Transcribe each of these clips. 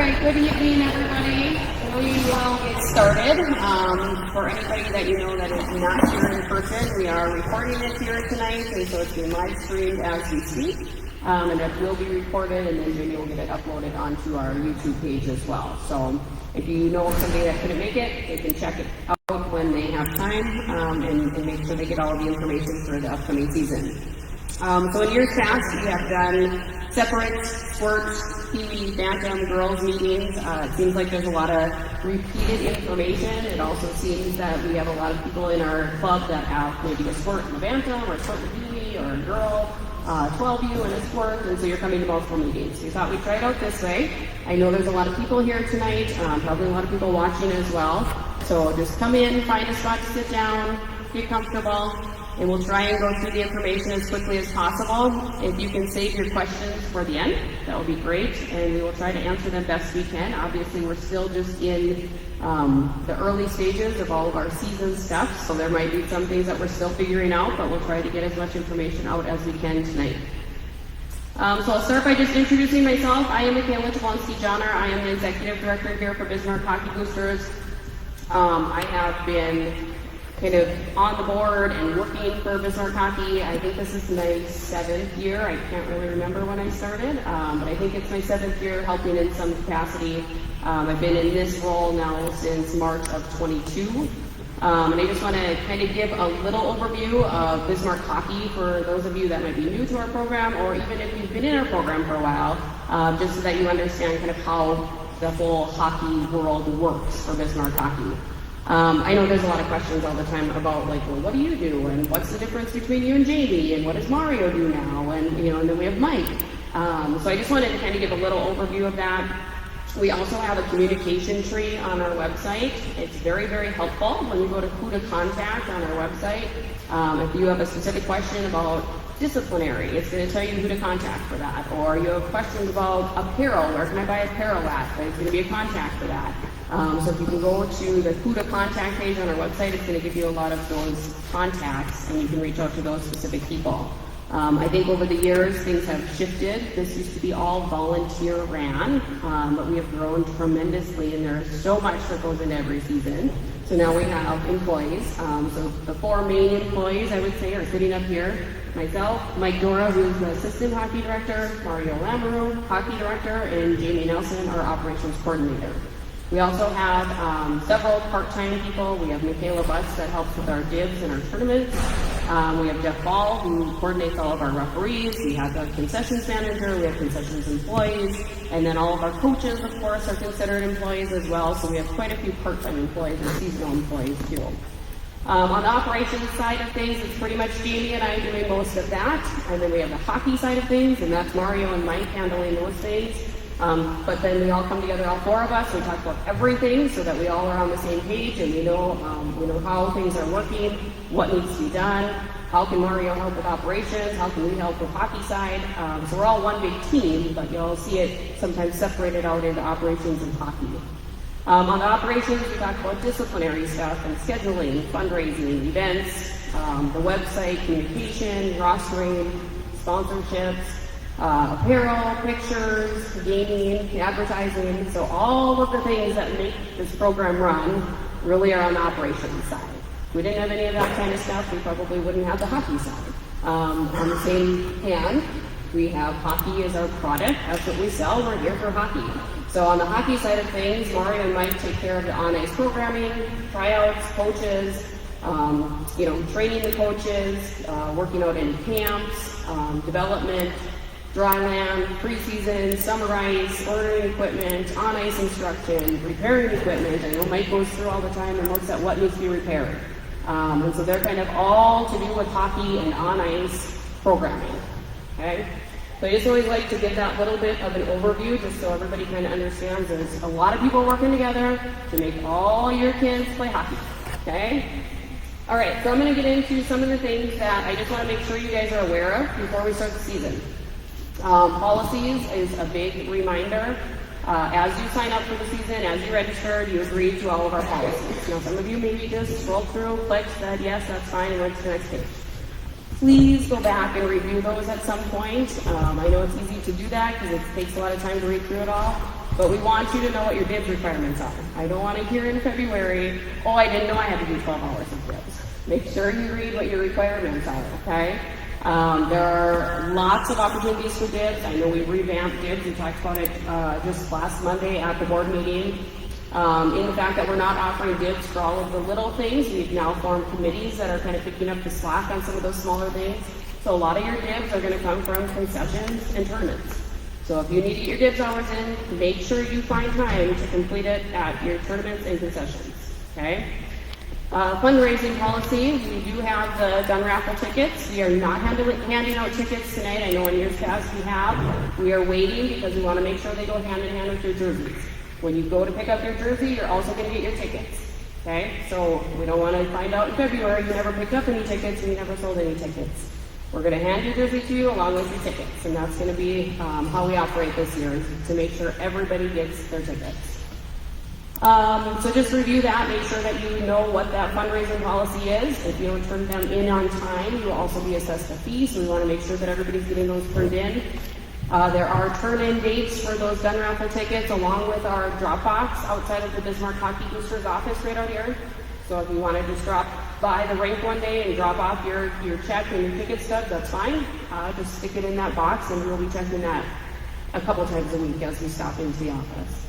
right, good evening, everybody. We will get started. For anybody that you know that is not here in person, we are recording it here tonight, and so it's being live streamed as we speak. And it will be recorded, and then Jamie will get it uploaded onto our YouTube page as well. So if you know of somebody that couldn't make it, they can check it out when they have time, and make sure they get all of the information for the upcoming season. So in years past, we have done separate Squirts, Pee-wee, Bantam, girls meetings. It seems like there's a lot of repeated information. It also seems that we have a lot of people in our club that have maybe a Squirt and a Bantam, or a Squirt and a Pee-wee, or a girl, 12U and a Squirt, and so you're coming to multiple meetings. We thought we'd try it out this way. I know there's a lot of people here tonight, probably a lot of people watching as well. So just come in, find a spot to sit down, get comfortable, and we'll try and go through the information as quickly as possible. If you can save your questions for the end, that would be great, and we will try to answer them best we can. Obviously, we're still just in the early stages of all of our season stuff, so there might be some things that we're still figuring out, but we'll try to get as much information out as we can tonight. So I'll start by just introducing myself. I am Michaela Jablonski-Johnner. I am the Executive Director here for Bismarck Hockey Boosters. I have been kind of on the board and working for Bismarck Hockey. I think this is my 7th year. I can't really remember when I started, but I think it's my 7th year helping in some capacity. I've been in this role now since March of 22. And I just want to kind of give a little overview of Bismarck Hockey for those of you that might be new to our program, or even if you've been in our program for a while, just so that you understand kind of how the whole hockey world works for Bismarck Hockey. I know there's a lot of questions all the time about, like, well, what do you do, and what's the difference between you and Jamie, and what does Mario do now, and and then we have Mike. So I just wanted to kind of give a little overview of that. We also have a communication tree on our website. It's very, very helpful when you go to who to contact on our website. If you have a specific question about disciplinary, it's going to tell you who to contact for that. Or you have questions about apparel, where can I buy apparel at? There's going to be a contact for that. So if you can go to the who to contact page on our website, it's going to give you a lot of those contacts, and you can reach out to those specific people. I think over the years things have shifted. This used to be all volunteer ran, but we have grown tremendously, and there's so much that goes into every season. So now we have employees. So the 4 main employees, I would say, are sitting up here. Myself, Mike Dora, who's the Assistant Hockey Director, Mario Lamoureux, Hockey Director, and Jamie Nelson, our Operations Coordinator. We also have several part-time people. We have Michaela Butts that helps with our dibs and our tournaments. We have Jeff Ball, who coordinates all of our referees. We have the concessions manager. We have concessions employees. And then all of our coaches, of course, are considered employees as well. So we have quite a few part-time employees and seasonal employees, too. On the operations side of things, it's pretty much Jamie and I doing most of that. And then we have the hockey side of things, and that's Mario and Mike handling those things. But then we all come together, all 4 of us, we talk about everything so that we all are on the same page, and we know how things are working, what needs to be done, how can Mario help with operations, how can we help with hockey side. So we're all one big team, but you'll see it sometimes separated out into operations and hockey. On the operations, we talk about disciplinary stuff and scheduling, fundraising, events, the website, communication, rostering, sponsorships, apparel, pictures, gaming, advertising. So all of the things that make this program run really are on the operations side. If we didn't have any of that kind of stuff, we probably wouldn't have the hockey side. On the same hand, we have hockey as our product. That's what we sell. We're here for hockey. So on the hockey side of things, Mario and Mike take care of the on-ice programming, tryouts, coaches, training the coaches, working out in camps, development, dry land, preseason, summer ice, ordering equipment, on-ice instruction, repairing equipment. I know Mike goes through all the time and looks at what needs to be repaired. And so they're kind of all to do with hockey and on-ice programming. Okay? So I just always like to give that little bit of an overview just so everybody kind of understands there's a lot of people working together to make all your kids play hockey. Okay? All right, so I'm going to get into some of the things that I just want to make sure you guys are aware of before we start the season. Policies is a big reminder. As you sign up for the season, as you registered, you agreed to all of our policies. Now, some of you maybe just scrolled through, clicked, said, yes, that's fine, and went to the next page. Please go back and review those at some point. I know it's easy to do that because it takes a lot of time to read through it all. but we want you to know what your dibs requirements are. I don't want to hear in February, oh, I didn't know I had to do 12 hours of dibs. Make sure you read what your requirements are, okay? There are lots of opportunities for dibs. I know we revamped dibs. We talked about it just last Monday at the board meeting. In the fact that we're not offering dibs for all of the little things, we've now formed committees that are kind of picking up the slack on some of those smaller things. So a lot of your dibs are going to come from concessions and tournaments. So if you need to get your dibs hours in, make sure you find time to complete it at your tournaments and concessions, okay? Fundraising policy, we do have the gun raffle tickets. We are not handing out tickets tonight. I know in years past we have. We are waiting because we want to make sure they go hand in hand with your jerseys. When you go to pick up your jersey, you're also going to get your tickets, okay? So we don't want to find out in February you never picked up any tickets and you never sold any tickets. We're going to hand your jersey to you along with your tickets, and that's going to be how we operate this year, to make sure everybody gets their tickets. So just review that, make sure that you know what that fundraising policy is. If you don't turn them in on time, you will also be assessed a fee, so we want to make sure that everybody's getting those turned in. There are turn-in dates for those gun raffle tickets, along with our drop box outside of the Bismarck Hockey Boosters office right out here. So if you want to just drop by the rink one day and drop off your check and your ticket stub, that's fine. Just stick it in that box, and we'll be checking that a couple times a week as we stop into the office.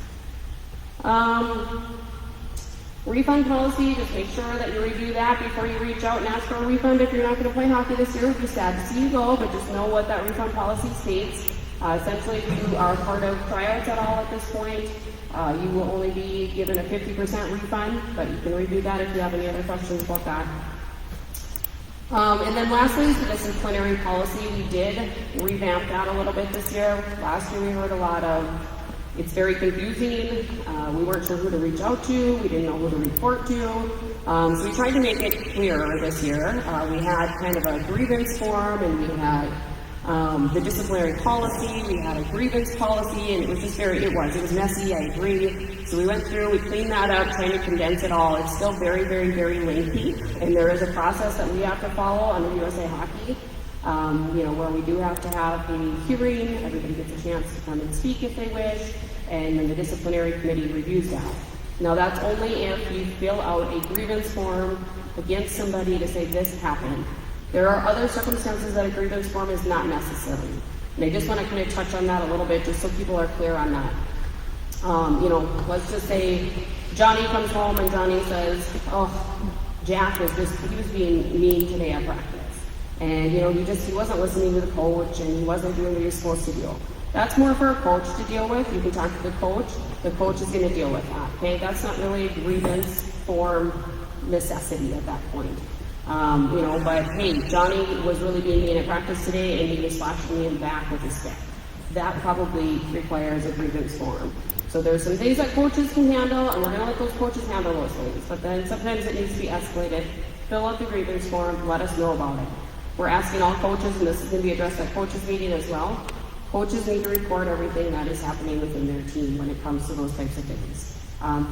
Refund policy, just make sure that you review that before you reach out and ask for a refund. If you're not going to play hockey this year, we're just sad to see you go, but just know what that refund policy states. Essentially, if you are part of tryouts at all at this point, you will only be given a 50% refund, but you can review that if you have any other questions about that. And then lastly, the disciplinary policy, we did revamp that a little bit this year. Last year we heard a lot of, it's very confusing, we weren't sure who to reach out to, we didn't know who to report to, so we tried to make it clearer this year. We had kind of a grievance form, and we had the disciplinary policy, we had a grievance policy, and it was just it was messy, I agree. So we went through, we cleaned that up, trying to condense it all. It's still very, very, very lengthy, and there is a process that we have to follow under USA Hockey, where we do have to have a hearing, everybody gets a chance to come and speak if they wish, and then the disciplinary committee reviews that. Now that's only if you fill out a grievance form against somebody to say this happened. There are other circumstances that a grievance form is not necessary. And I just want to kind of touch on that a little bit just so people are clear on that. Let's just say Johnny comes home and Johnny says, oh, Jack was being mean today at practice. And, he wasn't listening to the coach, and he wasn't doing what he was supposed to do. That's more for a coach to deal with. You can talk to the coach. The coach is going to deal with that, okay? That's not really a grievance form necessity at that point. But hey, Johnny was really being mean at practice today, and he was slashing me in the back with his stick. That probably requires a grievance form. So there's some things that coaches can handle, and we're going to let those coaches handle those things. But then sometimes it needs to be escalated. Fill out the grievance form, let us know about it. We're asking all coaches, and this is going to be addressed at coaches meeting as well. Coaches need to report everything that is happening within their team when it comes to those types of things.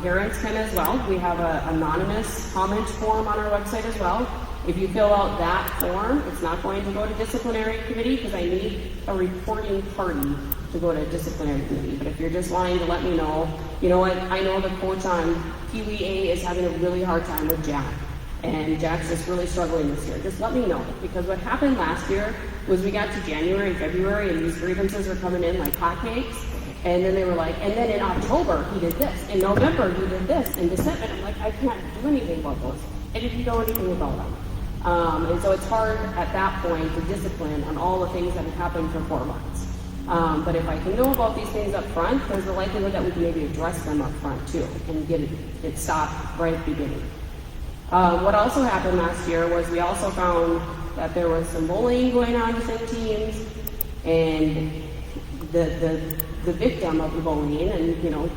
Parents can as well. We have an anonymous comment form on our website as well. If you fill out that form, it's not going to go to disciplinary committee because I need a reporting party to go to disciplinary committee. But if you're just wanting to let me know, you know what, I know the coach on Pee Wee A is having a really hard time with Jack. And Jack's just really struggling this year. Just let me know. Because what happened last year was we got to January and February and these grievances were coming in like hotcakes. And then they were like, and then in October he did this. In November he did this. In December, I'm like, I can't do anything about those. I didn't know anything about them. And so it's hard at that point to discipline on all the things that have happened for 4 months. But if I can know about these things up front, there's a likelihood that we can maybe address them up front too and get it stopped right at the beginning. What also happened last year was we also found that there was some bullying going on within teams, and the victim of the bullying, and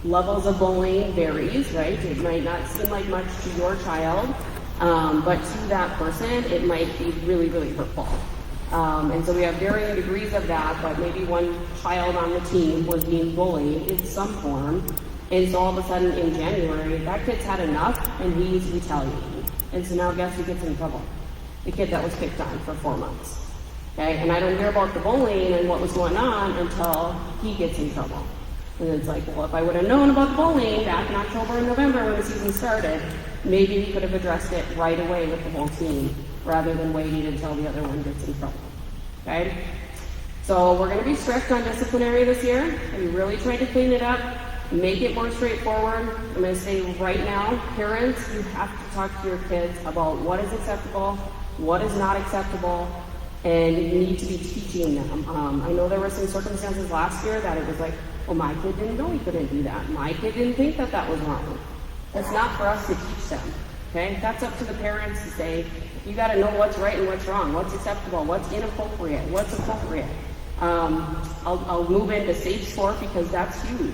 levels of bullying varies, right? It might not seem like much to your child, but to that person, it might be really, really hurtful. And so we have varying degrees of that, but maybe one child on the team was being bullied in some form. And so all of a sudden in January, that kid's had enough and he's retaliating. And so now guess who gets in trouble? The kid that was picked on for 4 months. Okay, and I don't hear about the bullying and what was going on until he gets in trouble. And it's like, well, if I would have known about the bullying back in October and November when the season started, maybe we could have addressed it right away with the whole team, rather than waiting until the other one gets in trouble, okay? So we're gonna be strict on disciplinary this year. We really tried to clean it up, make it more straightforward. I'm gonna say right now, parents, you have to talk to your kids about what is acceptable, what is not acceptable, and you need to be teaching them. I know there were some circumstances last year that it was like, well, my kid didn't know he couldn't do that. My kid didn't think that that was wrong. That's not for us to teach them, okay? That's up to the parents to say, you gotta know what's right and what's wrong, what's acceptable, what's inappropriate, what's appropriate. I'll move into safe sport because that's huge.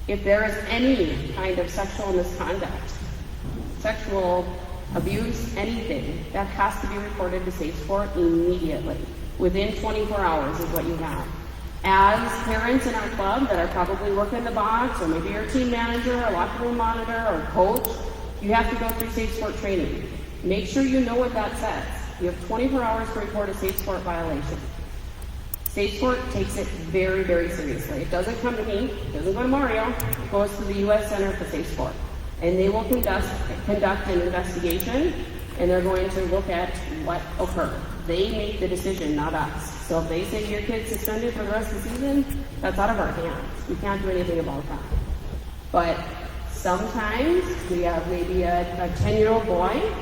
If there is any kind of sexual misconduct, sexual abuse, anything, that has to be reported to safe sport immediately. Within 24 hours is what you have. As parents in our club that are probably working the box, or maybe your team manager, or locker room monitor, or coach, you have to go through safe sport training. Make sure you know what that says. You have 24 hours to report a safe sport violation. Safe Sport takes it very, very seriously. It doesn't come to me, it doesn't go to Mario, it goes to the U.S. Center for Safe Sport. And they will conduct an investigation, and they're going to look at what occurred. They make the decision, not us. So if they say your kid's suspended for the rest of the season, that's out of our hands. We can't do anything about that. But sometimes we have maybe a 10-year-old boy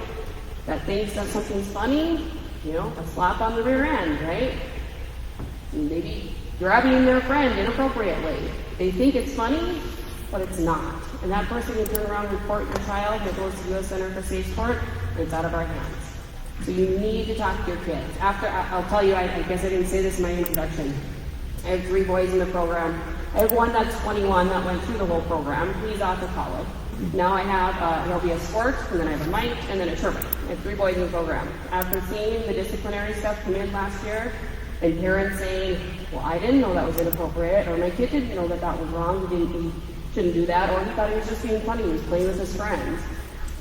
that thinks that something's funny, a slap on the rear end, right? Maybe grabbing their friend inappropriately. They think it's funny, but it's not. And that person can turn around and report your child that goes to the U.S. Center for Safe Sport, and it's out of our hands. So you need to talk to your kids. I'll tell you, I guess I didn't say this in my introduction. I have 3 boys in the program. I have one that's 21 that went through the whole program. He's off of college. Now I have, there'll be a Squirts, and then I have a Mike, and then a Turbine. I have 3 boys in the program. After seeing the disciplinary stuff come in last year, and parents saying, well, I didn't know that was inappropriate, or my kid didn't know that that was wrong, he shouldn't do that, or he thought he was just being funny, he was playing with his friends.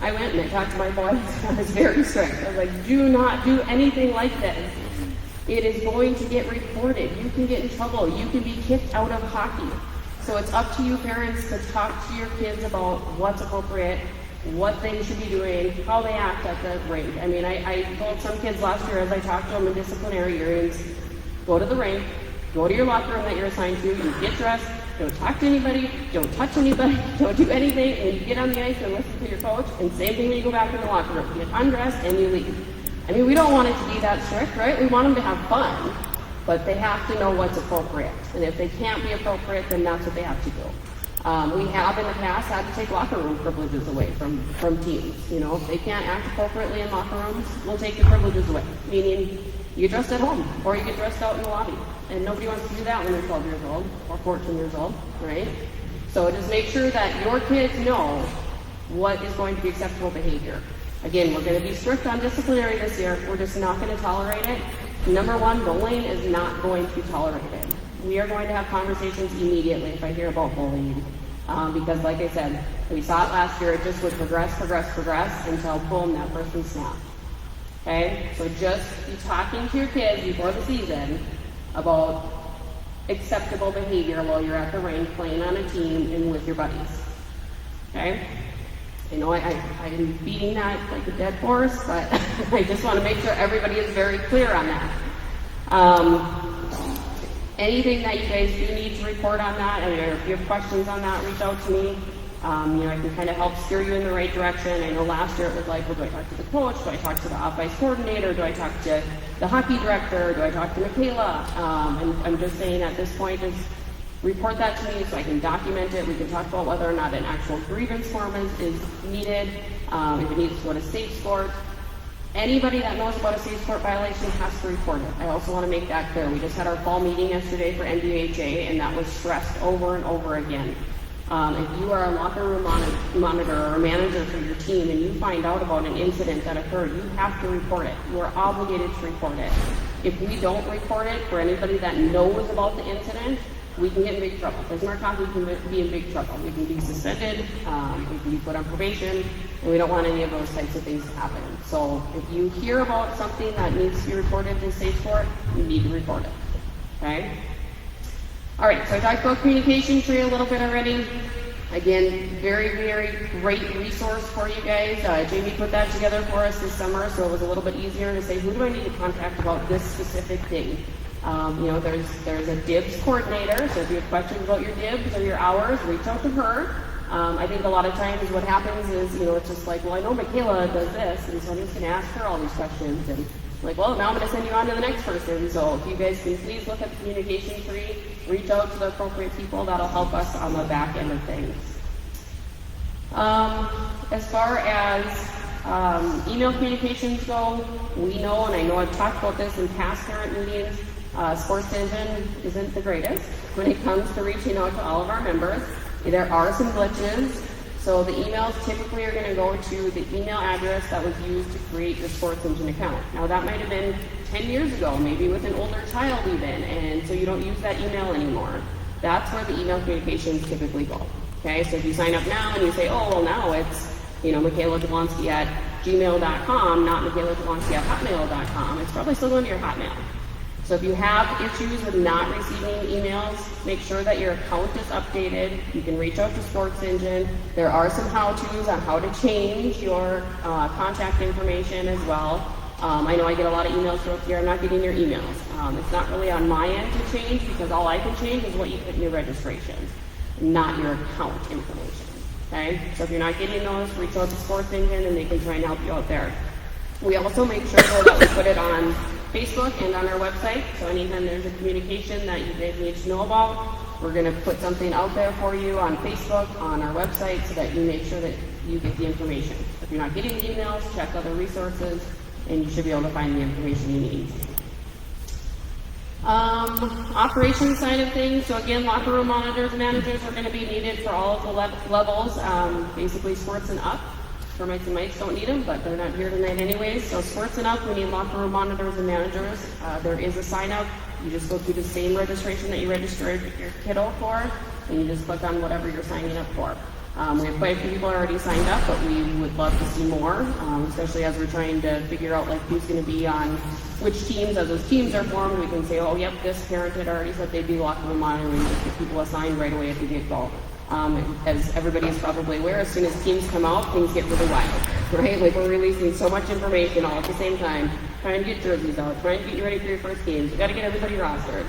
I went and I talked to my boys. I was very strict. I was like, do not do anything like this. It is going to get reported. You can get in trouble. You can be kicked out of hockey. So it's up to you parents to talk to your kids about what's appropriate, what they should be doing, how they act at the rink. I mean, I told some kids last year as I talked to them in disciplinary hearings, go to the rink, go to your locker room that you're assigned to, you get dressed, don't talk to anybody, don't touch anybody, don't do anything, and you get on the ice and listen to your coach, and same thing when you go back in the locker room. You get undressed and you leave. I mean, we don't want it to be that strict, right? We want them to have fun, but they have to know what's appropriate. And if they can't be appropriate, then that's what they have to do. We have in the past had to take locker room privileges away from teams. If they can't act appropriately in locker rooms, we'll take the privileges away, meaning you get dressed at home, or you get dressed out in the lobby. And nobody wants to do that when they're 12 years old, or 14 years old, right? So just make sure that your kids know what is going to be acceptable behavior. Again, we're going to be strict on disciplinary this year. We're just not going to tolerate it. Number one, bullying is not going to be tolerated. We are going to have conversations immediately if I hear about bullying. Because like I said, we saw it last year, it just would progress until boom, that person snapped. Okay, so just be talking to your kids before the season about acceptable behavior while you're at the rink playing on a team and with your buddies. Okay? I'm beating that like a dead horse, but I just want to make sure everybody is very clear on that. Anything that you guys do need to report on that, if you have questions on that, reach out to me. I can kind of help steer you in the right direction. I know last year it was like, well, do I talk to the coach? Do I talk to the off-ice coordinator? Do I talk to the hockey director? Do I talk to Michaela? And I'm just saying at this point is report that to me so I can document it. We can talk about whether or not an actual grievance form is needed, if it needs to go to Safe Sport. Anybody that knows about a Safe Sport violation has to report it. I also want to make that clear. We just had our fall meeting yesterday for NBHA, and that was stressed over and over again. If you are a locker room monitor or manager for your team and you find out about an incident that occurred, you have to report it. You are obligated to report it. If we don't report it for anybody that knows about the incident, we can get in big trouble. Prisoner copy can be in big trouble. We can be suspended, we can be put on probation, and we don't want any of those types of things to happen. So if you hear about something that needs to be reported to Safe Sport, you need to report it. Okay? All right, so I talked about communication tree a little bit already. Again, very, very great resource for you guys. Jamie put that together for us this summer, so it was a little bit easier to say, who do I need to contact about this specific thing? There's a DIBS coordinator, so if you have questions about your DIBS or your hours, reach out to her. I think a lot of times what happens is, it's just like, well, I know Michaela does this, and so I'm just going to ask her all these questions. And like, well, now I'm going to send you on to the next person. So if you guys can please look at the communication tree, reach out to the appropriate people, that'll help us on the back end of things. As far as email communications go, we know, and I know I've talked about this in past parent meetings, Squirts Engine isn't the greatest when it comes to reaching out to all of our members. There are some glitches, so the emails typically are going to go to the email address that was used to create your Squirts Engine account. Now that might have been 10 years ago, maybe with an older child even, and so you don't use that email anymore. That's where the email communications typically go. Okay, so if you sign up now and you say, oh, well now it's, Michaela Jablonski at gmail.com, not Michaela Jablonski at hotmail.com, it's probably still going to your Hotmail. So if you have issues with not receiving emails, make sure that your account is updated. You can reach out to Squirts Engine. There are some how-tos on how to change your contact information as well. I know I get a lot of emails throughout the year. I'm not getting your emails. It's not really on my end to change because all I can change is what you put in your registration, not your account information. Okay? So if you're not getting those, reach out to Squirts Engine and they can try and help you out there. We also make sure that we put it on Facebook and on our website, so anytime there's a communication that you guys need to know about, we're going to put something out there for you on Facebook, on our website, so that you make sure that you get the information. If you're not getting the emails, check other resources, and you should be able to find the information you need. Operations side of things, so again, locker room monitors and managers are going to be needed for all of the levels, basically Squirts and up. Termites and mites don't need them, but they're not here tonight anyways. So Squirts and up, we need locker room monitors and managers. There is a sign up. You just go through the same registration that you registered your kiddo for, and you just click on whatever you're signing up for. We have quite a few people already signed up, but we would love to see more, especially as we're trying to figure out who's going to be on which teams. As those teams are formed, we can say, oh, yep, this parent had already said they'd be locker room monitoring, just get people assigned right away at the get-go. As everybody is probably aware, as soon as teams come out, things get really wild, right? We're releasing so much information all at the same time, trying to get jerseys out, trying to get you ready for your first games. You got to get everybody rostered.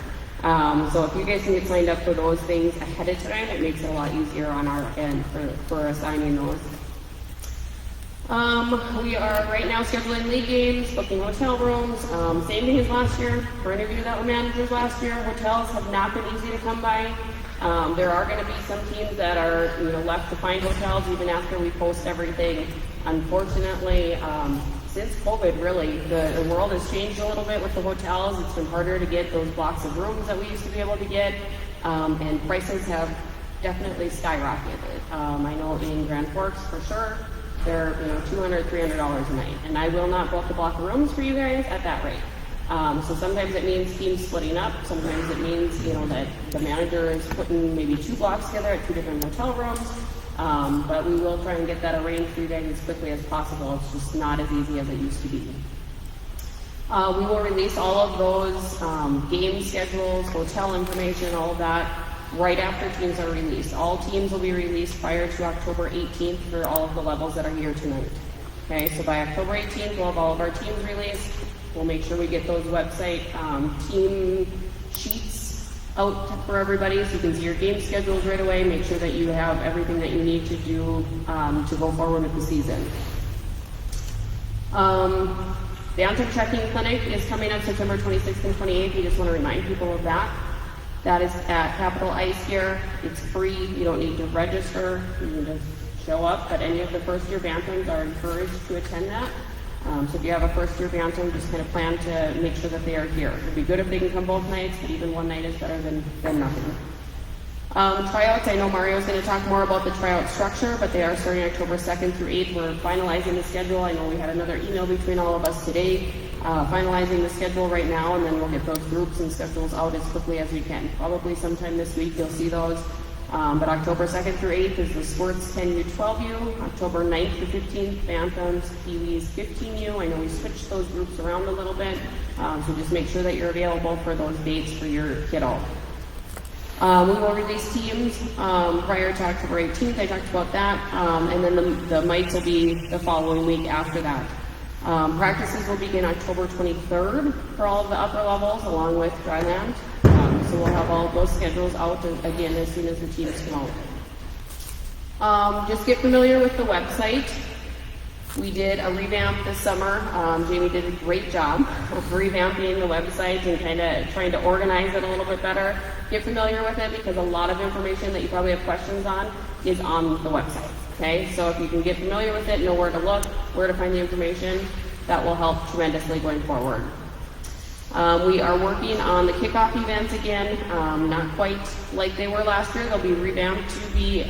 So if you guys can get signed up for those things ahead of time, it makes it a lot easier on our end for assigning those. We are right now scheduling league games, booking hotel rooms, same thing as last year. For any of you that were managers last year, hotels have not been easy to come by. There are going to be some teams that are left to find hotels even after we post everything. Unfortunately, since COVID, really, the world has changed a little bit with the hotels. It's been harder to get those blocks of rooms that we used to be able to get, and prices have definitely skyrocketed. I know in Grand Forks, for sure, they're $200, $300 a night, and I will not book a block of rooms for you guys at that rate. So sometimes it means teams splitting up. Sometimes it means, that the manager is putting maybe 2 blocks together at 2 different hotel rooms. But we will try and get that arranged for you guys as quickly as possible. It's just not as easy as it used to be. We will release all of those game schedules, hotel information, all of that right after teams are released. All teams will be released prior to October 18th for all of the levels that are here tonight. Okay, so by October 18th, we'll have all of our teams released. We'll make sure we get those website team sheets out for everybody so you can see your game schedules right away. Make sure that you have everything that you need to do to go forward with the season. The Anthem Checking Clinic is coming up September 26th and 28th. We just want to remind people of that. That is at Capitol Ice here. It's free. You don't need to register. You can just show up. But any of the first-year Banthams are encouraged to attend that. So if you have a first-year Bantam, just kind of plan to make sure that they are here. It'd be good if they can come both nights, but even one night is better than nothing. Tryouts, I know Mario's going to talk more about the tryout structure, but they are starting October 2nd through 8th. We're finalizing the schedule. I know we had another email between all of us today, finalizing the schedule right now, and then we'll get those groups and schedules out as quickly as we can. Probably sometime this week you'll see those. But October 2nd through 8th is the Squirts 10U, 12U. October 9th to 15th, Banthams, Kiwis, 15U. I know we switched those groups around a little bit, so just make sure that you're available for those dates for your kiddo. We will release teams prior to October 18th. I talked about that. And then the mites will be the following week after that. Practices will begin October 23rd for all of the upper levels, along with dryland. So we'll have all of those schedules out again as soon as the teams come out. Just get familiar with the website. We did a revamp this summer. Jamie did a great job of revamping the website and kind of trying to organize it a little bit better. Get familiar with it because a lot of information that you probably have questions on is on the website. Okay, so if you can get familiar with it, know where to look, where to find the information, that will help tremendously going forward. We are working on the kickoff events again, not quite like they were last year. They'll be revamped to be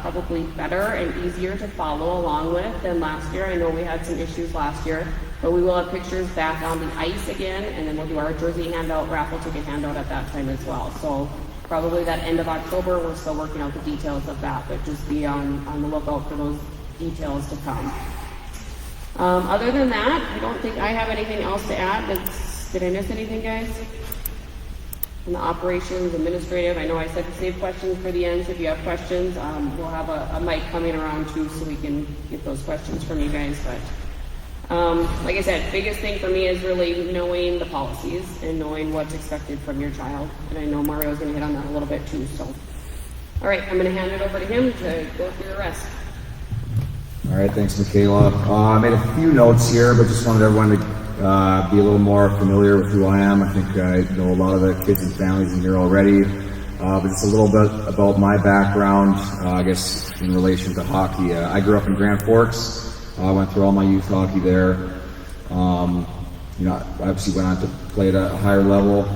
probably better and easier to follow along with than last year. I know we had some issues last year, but we will have pictures back on the ice again, and then we'll do our jersey handout, raffle ticket handout at that time as well. So probably that end of October, we're still working out the details of that, but just be on the lookout for those details to come. Other than that, I don't think I have anything else to add. Did I miss anything, guys? On the operations, administrative, I know I said to save questions for the end, so if you have questions, we'll have a mic coming around too, so we can get those questions from you guys. But like I said, biggest thing for me is really knowing the policies and knowing what's expected from your child. And I know Mario's going to hit on that a little bit too. So, all right, I'm going to hand it over to him to go through the rest. All right, thanks, Michaela. I made a few notes here, but just wanted everyone to be a little more familiar with who I am. I think I know a lot of the kids and families in here already, but just a little bit about my background, I guess, in relation to hockey. I grew up in Grand Forks. I went through all my youth hockey there. I obviously went on to play at a higher level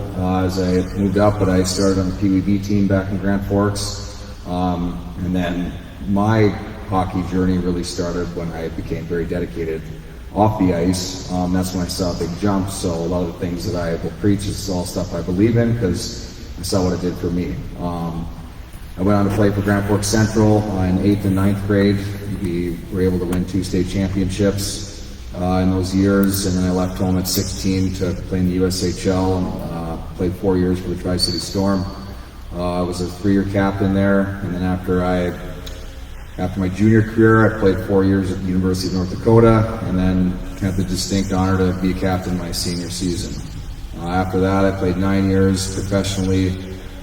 as I moved up, but I started on the PWB team back in Grand Forks. And then my hockey journey really started when I became very dedicated off the ice. That's when I saw a big jump. So a lot of the things that I will preach is all stuff I believe in because I saw what it did for me. I went on to play for Grand Forks Central in 8th and 9th grade. We were able to win 2 state championships in those years, and then I left home at 16 to play in the USHL and played 4 years for the Tri-City Storm. I was a 3-year captain there, and then after my junior career, I played 4 years at the University of North Dakota, and then had the distinct honor to be a captain my senior season. After that, I played 9 years professionally,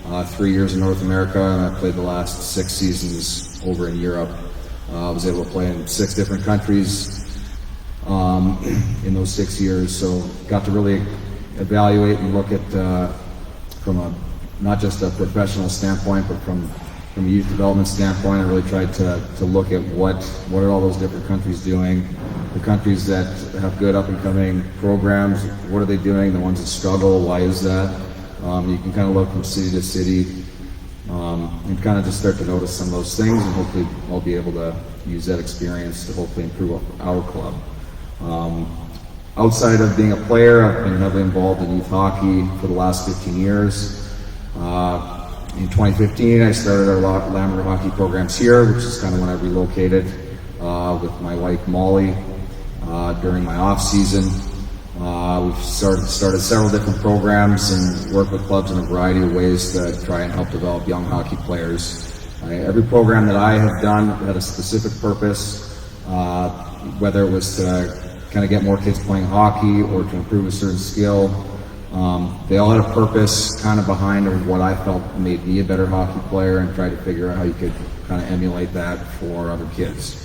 3 years in North America, and I played the last 6 seasons over in Europe. I was able to play in 6 different countries in those 6 years, so got to really evaluate and look at from not just a professional standpoint, but from a youth development standpoint. I really tried to look at what are all those different countries doing, the countries that have good up and coming programs, what are they doing, the ones that struggle, why is that? You can kind of look from city to city and kind of just start to notice some of those things, and hopefully I'll be able to use that experience to hopefully improve our club. Outside of being a player, I've been heavily involved in youth hockey for the last 15 years. In 2015, I started our Lambert hockey programs here, which is kind of when I relocated with my wife Molly during my off season. We've started several different programs and worked with clubs in a variety of ways to try and help develop young hockey players. Every program that I have done had a specific purpose, whether it was to kind of get more kids playing hockey or to improve a certain skill. They all had a purpose kind of behind what I felt made me a better hockey player, and tried to figure out how you could kind of emulate that for other kids.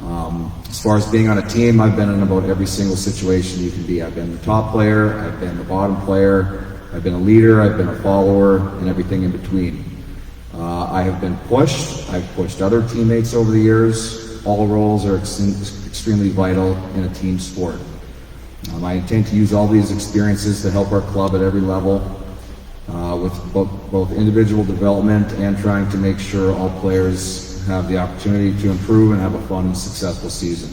As far as being on a team, I've been in about every single situation you can be. I've been the top player, I've been the bottom player, I've been a leader, I've been a follower, and everything in between. I have been pushed. I've pushed other teammates over the years. All roles are extremely vital in a team sport. I intend to use all these experiences to help our club at every level with both individual development and trying to make sure all players have the opportunity to improve and have a fun and successful season.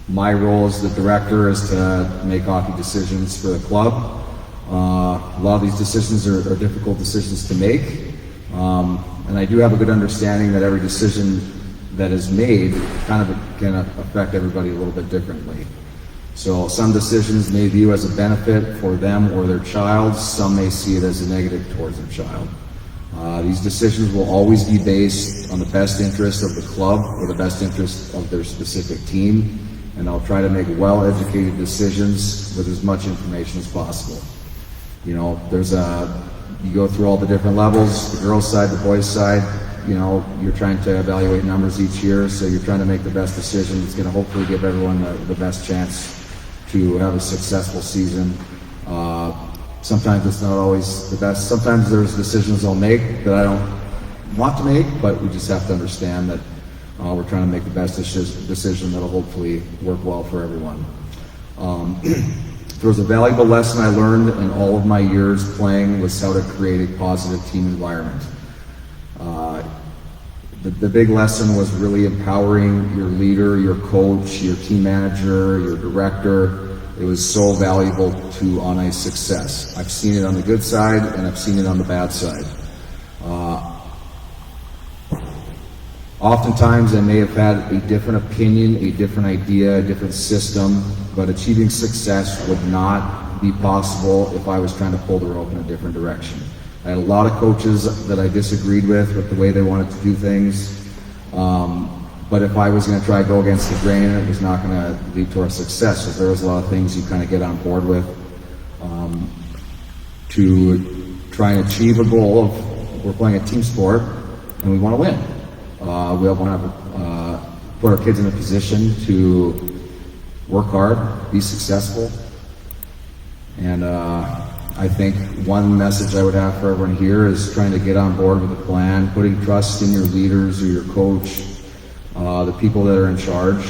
My role as the director is to make hockey decisions for the club. A lot of these decisions are difficult decisions to make, and I do have a good understanding that every decision that is made kind of can affect everybody a little bit differently. So some decisions may view as a benefit for them or their child. Some may see it as a negative towards their child. These decisions will always be based on the best interest of the club or the best interest of their specific team, and I'll try to make well-educated decisions with as much information as possible. You know, you go through all the different levels, the girls' side, the boys' side. You know, you're trying to evaluate numbers each year, so you're trying to make the best decision that's going to hopefully give everyone the best chance to have a successful season. Sometimes it's not always the best. Sometimes there's decisions I'll make that I don't want to make, but we just have to understand that we're trying to make the best decision that'll hopefully work well for everyone. There was a valuable lesson I learned in all of my years playing was how to create a positive team environment. The big lesson was really empowering your leader, your coach, your team manager, your director. It was so valuable to on-ice success. I've seen it on the good side and I've seen it on the bad side. Oftentimes I may have had a different opinion, a different idea, a different system, but achieving success would not be possible if I was trying to pull the rope in a different direction. I had a lot of coaches that I disagreed with the way they wanted to do things. But if I was going to try to go against the grain, it was not going to lead to our success. So there was a lot of things you kind of get on board with to try and achieve a goal of we're playing a team sport and we want to win. We all want to put our kids in a position to work hard, be successful. And I think one message I would have for everyone here is trying to get on board with the plan, putting trust in your leaders or your coach, the people that are in charge,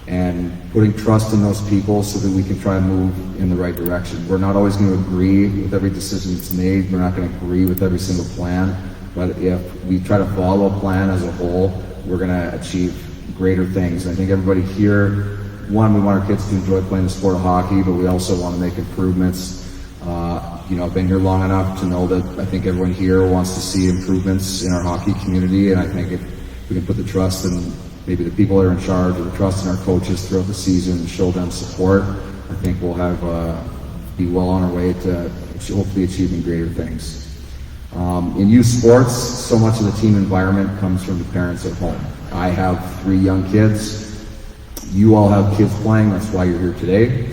and putting trust in those people so that we can try and move in the right direction. We're not always going to agree with every decision that's made. We're not going to agree with every single plan. But if we try to follow a plan as a whole, we're going to achieve greater things. I think everybody here, one, we want our kids to enjoy playing the sport of hockey, but we also want to make improvements. You know, I've been here long enough to know that I think everyone here wants to see improvements in our hockey community, and I think if we can put the trust in maybe the people that are in charge, or the trust in our coaches throughout the season and show them support, I think we'll have be well on our way to hopefully achieving greater things. In youth sports, so much of the team environment comes from the parents at home. I have 3 young kids. You all have kids playing, that's why you're here today.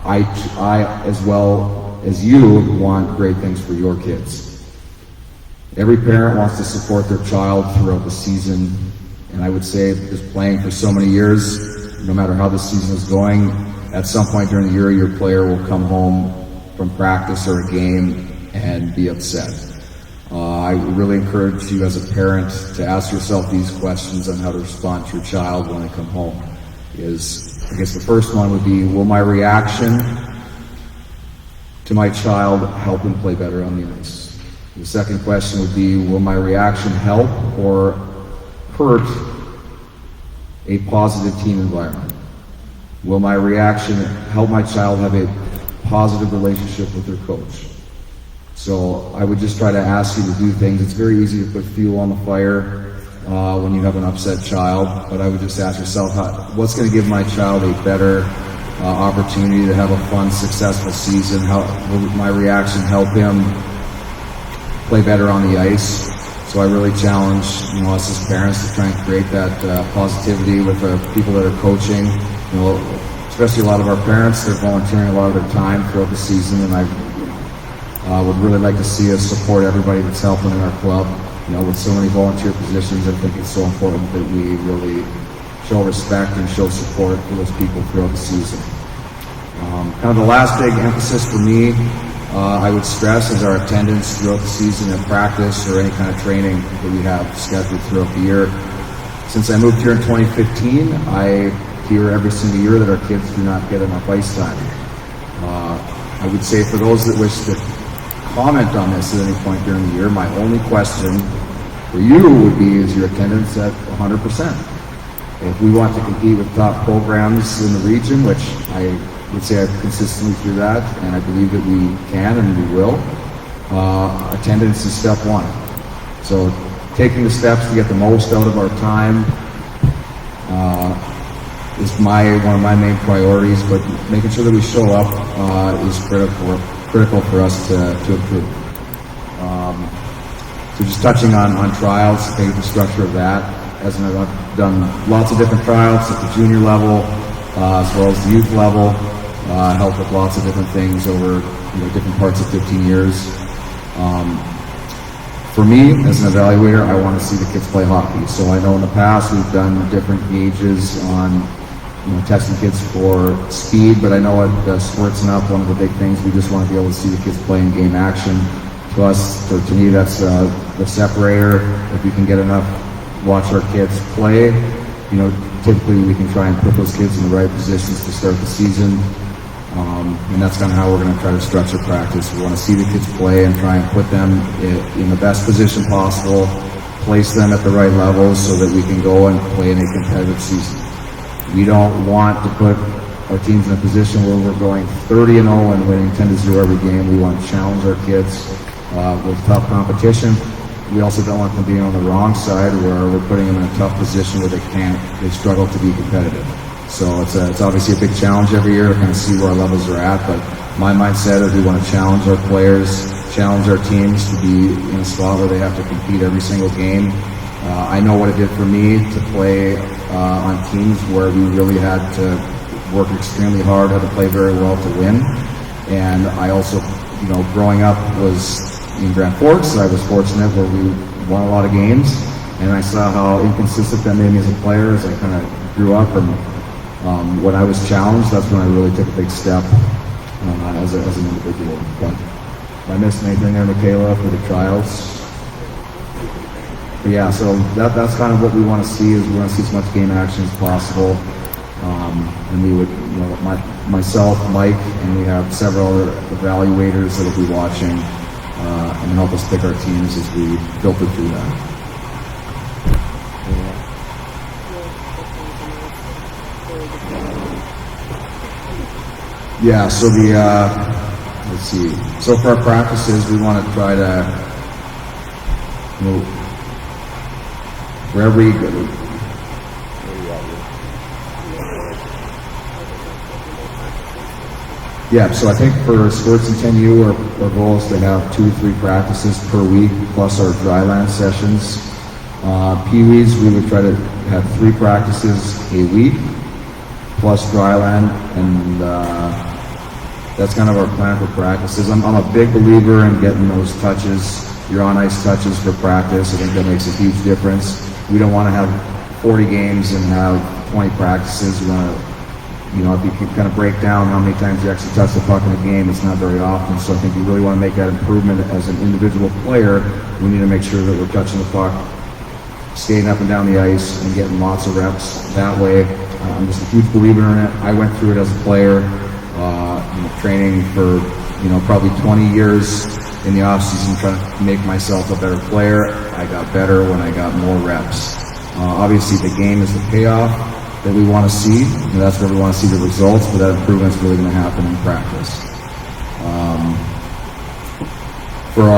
I, as well as you, want great things for your kids. Every parent wants to support their child throughout the season, and I would say just playing for so many years, no matter how the season is going, at some point during the year, your player will come home from practice or a game and be upset. I really encourage you as a parent to ask yourself these questions on how to respond to your child when they come home. I guess the first one would be, will my reaction to my child help him play better on the ice? The second question would be, will my reaction help or hurt a positive team environment? Will my reaction help my child have a positive relationship with their coach? So I would just try to ask you to do things. It's very easy to put fuel on the fire when you have an upset child, but I would just ask yourself, what's going to give my child a better opportunity to have a fun, successful season? How will my reaction help him play better on the ice? So I really challenge us as parents to try and create that positivity with the people that are coaching. Especially a lot of our parents, they're volunteering a lot of their time throughout the season, and I would really like to see us support everybody that's helping in our club. With so many volunteer positions, I think it's so important that we really show respect and show support for those people throughout the season. Kind of the last big emphasis for me, I would stress, is our attendance throughout the season at practice or any kind of training that we have scheduled throughout the year. Since I moved here in 2015, I hear every single year that our kids do not get enough ice time. I would say for those that wish to comment on this at any point during the year, my only question for you would be, is your attendance at 100%? If we want to compete with top programs in the region, which I would say I've consistently do that, and I believe that we can and we will, attendance is step one. So taking the steps to get the most out of our time, is one of my main priorities, but making sure that we show up is critical for us to improve. So just touching on trials, the structure of that. As I've done lots of different trials at the junior level, as well as the youth level. Helped with lots of different things over different parts of 15 years. For me, as an evaluator, I want to see the kids play hockey. So I know in the past we've done different gauges on testing kids for speed, but I know at Squirts and Up, one of the big things, we just want to be able to see the kids play in game action. To me, that's the separator. If we can get enough, watch our kids play, typically we can try and put those kids in the right positions to start the season. And that's kind of how we're going to try to structure practice. We want to see the kids play and try and put them in the best position possible, place them at the right levels so that we can go and play in a competitive season. We don't want to put our teams in a position where we're going 30-0 and winning 10-0 every game. We want to challenge our kids with tough competition. We also don't want them being on the wrong side where we're putting them in a tough position where they struggle to be competitive. So it's obviously a big challenge every year to kind of see where our levels are at, but my mindset is we want to challenge our players, challenge our teams to be in a spot where they have to compete every single game. I know what it did for me to play on teams where we really had to work extremely hard, had to play very well to win. And I also, growing up was in Grand Forks, I was fortunate where we won a lot of games, and I saw how inconsistent that made me as a player as I kind of grew up. And when I was challenged, that's when I really took a big step as an individual. But if I missed anything there, Michaela, for the trials? But yeah, so that's kind of what we want to see, is we want to see as much game action as possible. And we would, myself, Mike, and we have several other evaluators that will be watching and help us pick our teams as we filter through that. Yeah, so let's see. So for our practices, we want to try to, wherever you go. Yeah, so I think for Squirts and 10U, our goal is to have 2 to 3 practices per week, plus our dryland sessions. Pee-wees, we would try to have 3 practices a week, plus dryland, and that's kind of our plan for practices. I'm a big believer in getting those touches, your on-ice touches for practice. I think that makes a huge difference. We don't want to have 40 games and have 20 practices. We want to, if you can kind of break down how many times you actually touch the puck in a game, it's not very often. So I think you really want to make that improvement as an individual player. We need to make sure that we're touching the puck, skating up and down the ice, and getting lots of reps that way. I'm just a huge believer in it. I went through it as a player, training for probably 20 years in the off season, trying to make myself a better player. I got better when I got more reps. Obviously, the game is the payoff that we want to see, and that's where we want to see the results, but that improvement's really going to happen in practice. For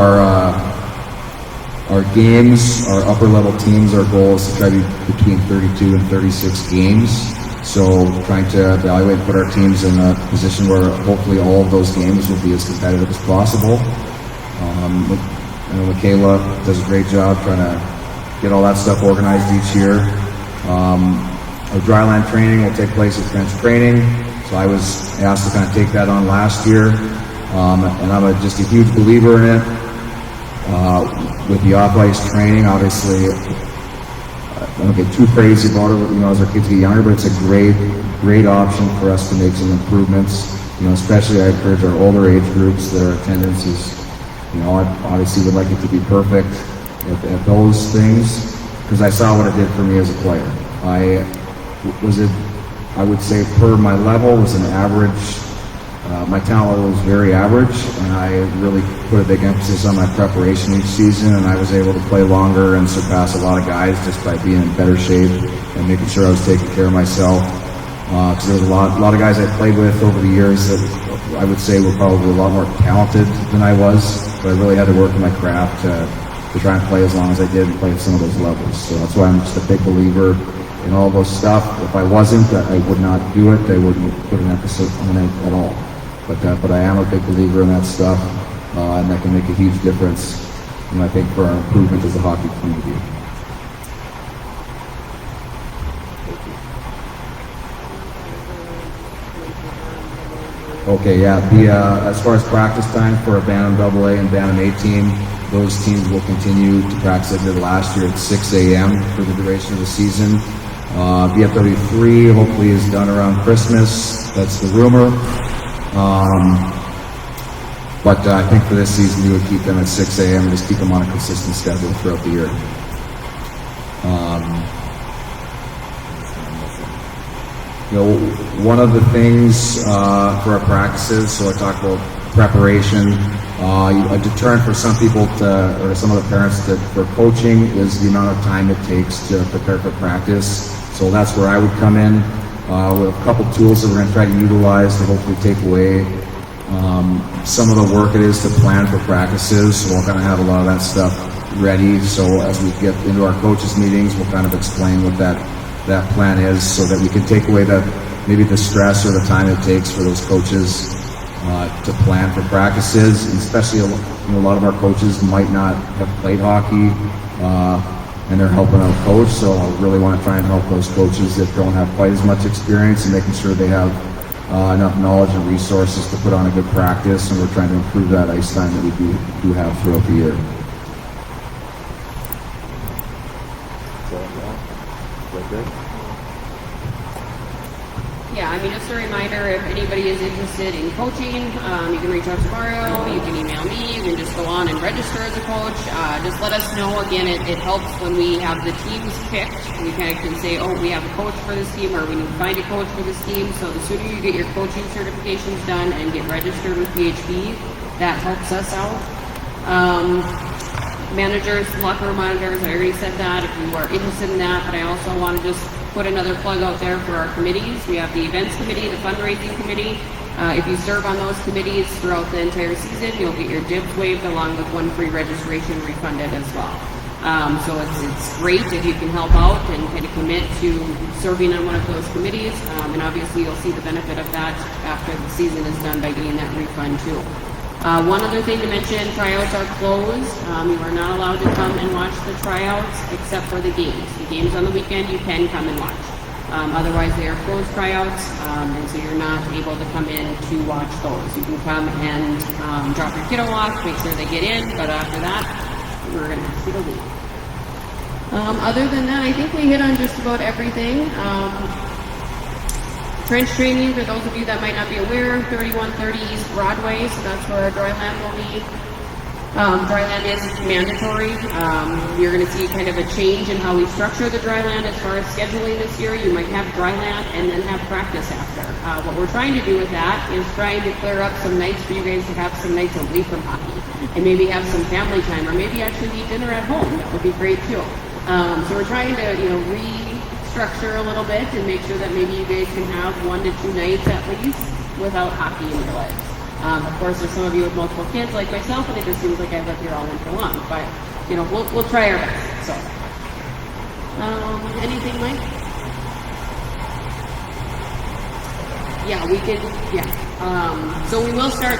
our games, our upper level teams, our goal is to try to be between 32 and 36 games. So trying to evaluate and put our teams in a position where hopefully all of those games will be as competitive as possible. I know Michaela does a great job trying to get all that stuff organized each year. Our dryland training will take place at bench training, so I was asked to kind of take that on last year, and I'm just a huge believer in it. With the off-ice training, obviously, I don't get too crazy about it, as our kids get younger, but it's a great option for us to make some improvements. Especially I encourage our older age groups, their attendance is, I obviously would like it to be perfect at those things, because I saw what it did for me as a player. I would say per my level was an average. My talent level was very average, and I really put a big emphasis on my preparation each season, and I was able to play longer and surpass a lot of guys just by being in better shape and making sure I was taking care of myself. Because there was a lot of guys I played with over the years that I would say were probably a lot more talented than I was, but I really had to work on my craft to try and play as long as I did and play at some of those levels. So that's why I'm just a big believer and all those stuff. If I wasn't, I would not do it. I wouldn't put an emphasis on it at all. But I am a big believer in that stuff, and that can make a huge difference, and I think for our improvement as a hockey community. Okay, yeah. As far as practice time for a Bantam AA and Bantam A team, those teams will continue to practice as they did last year at 6 a.m. for the duration of the season. BFW 3 hopefully is done around Christmas. That's the rumor. But I think for this season we would keep them at 6 a.m. and just keep them on a consistent schedule throughout the year. One of the things for our practices, so I talked about preparation. A deterrent for some people or some of the parents for coaching is the amount of time it takes to prepare for practice. So that's where I would come in with a couple tools that we're going to try to utilize to hopefully take away some of the work it is to plan for practices. So we'll kind of have a lot of that stuff ready. So as we get into our coaches meetings, we'll kind of explain what that plan is, so that we can take away maybe the stress or the time it takes for those coaches to plan for practices. And especially a lot of our coaches might not have played hockey and they're helping out coach, so I really want to try and help those coaches that don't have quite as much experience and making sure they have enough knowledge and resources to put on a good practice, and we're trying to improve that ice time that we do have throughout the year. Yeah, I mean, just a reminder, if anybody is interested in coaching, you can reach out to Mario, you can email me, you can just go on and register as a coach. Just let us know. Again, it helps when we have the teams picked. We kind of can say, oh, we have a coach for this team, or we need to find a coach for this team. So the sooner you get your coaching certifications done and get registered with BHB, that helps us out. Managers, locker room monitors, I already said that, if you are interested in that, but I also want to just put another plug out there for our committees. We have the events committee, the fundraising committee. If you serve on those committees throughout the entire season, you'll get your dibs waived along with one free registration refunded as well. So it's great if you can help out and kind of commit to serving on one of those committees. And obviously you'll see the benefit of that after the season is done by getting that refund too. One other thing to mention, tryouts are closed. You are not allowed to come and watch the tryouts except for the games. The games on the weekend you can come and watch. Otherwise they are closed tryouts, and so you're not able to come in to watch those. You can come and drop your kiddo off, make sure they get in, but after that, we're going to ask you to leave. Other than that, I think we hit on just about everything. Trench training, for those of you that might not be aware, 3130 East Broadway, so that's where our dryland will be. Dryland is mandatory. You're going to see kind of a change in how we structure the dryland as far as scheduling this year. You might have dryland and then have practice after. What we're trying to do with that is trying to clear up some nights for you guys to have some nights away from hockey and maybe have some family time, or maybe actually eat dinner at home. That would be great too. So we're trying to, restructure a little bit and make sure that maybe you guys can have 1 to 2 nights at least without hockey in your lives. Of course, there's some of you with multiple kids like myself, and it just seems like I live here all winter long. But we'll try our best. So, anything, Mike? Yeah, we can. Yeah. So we will start.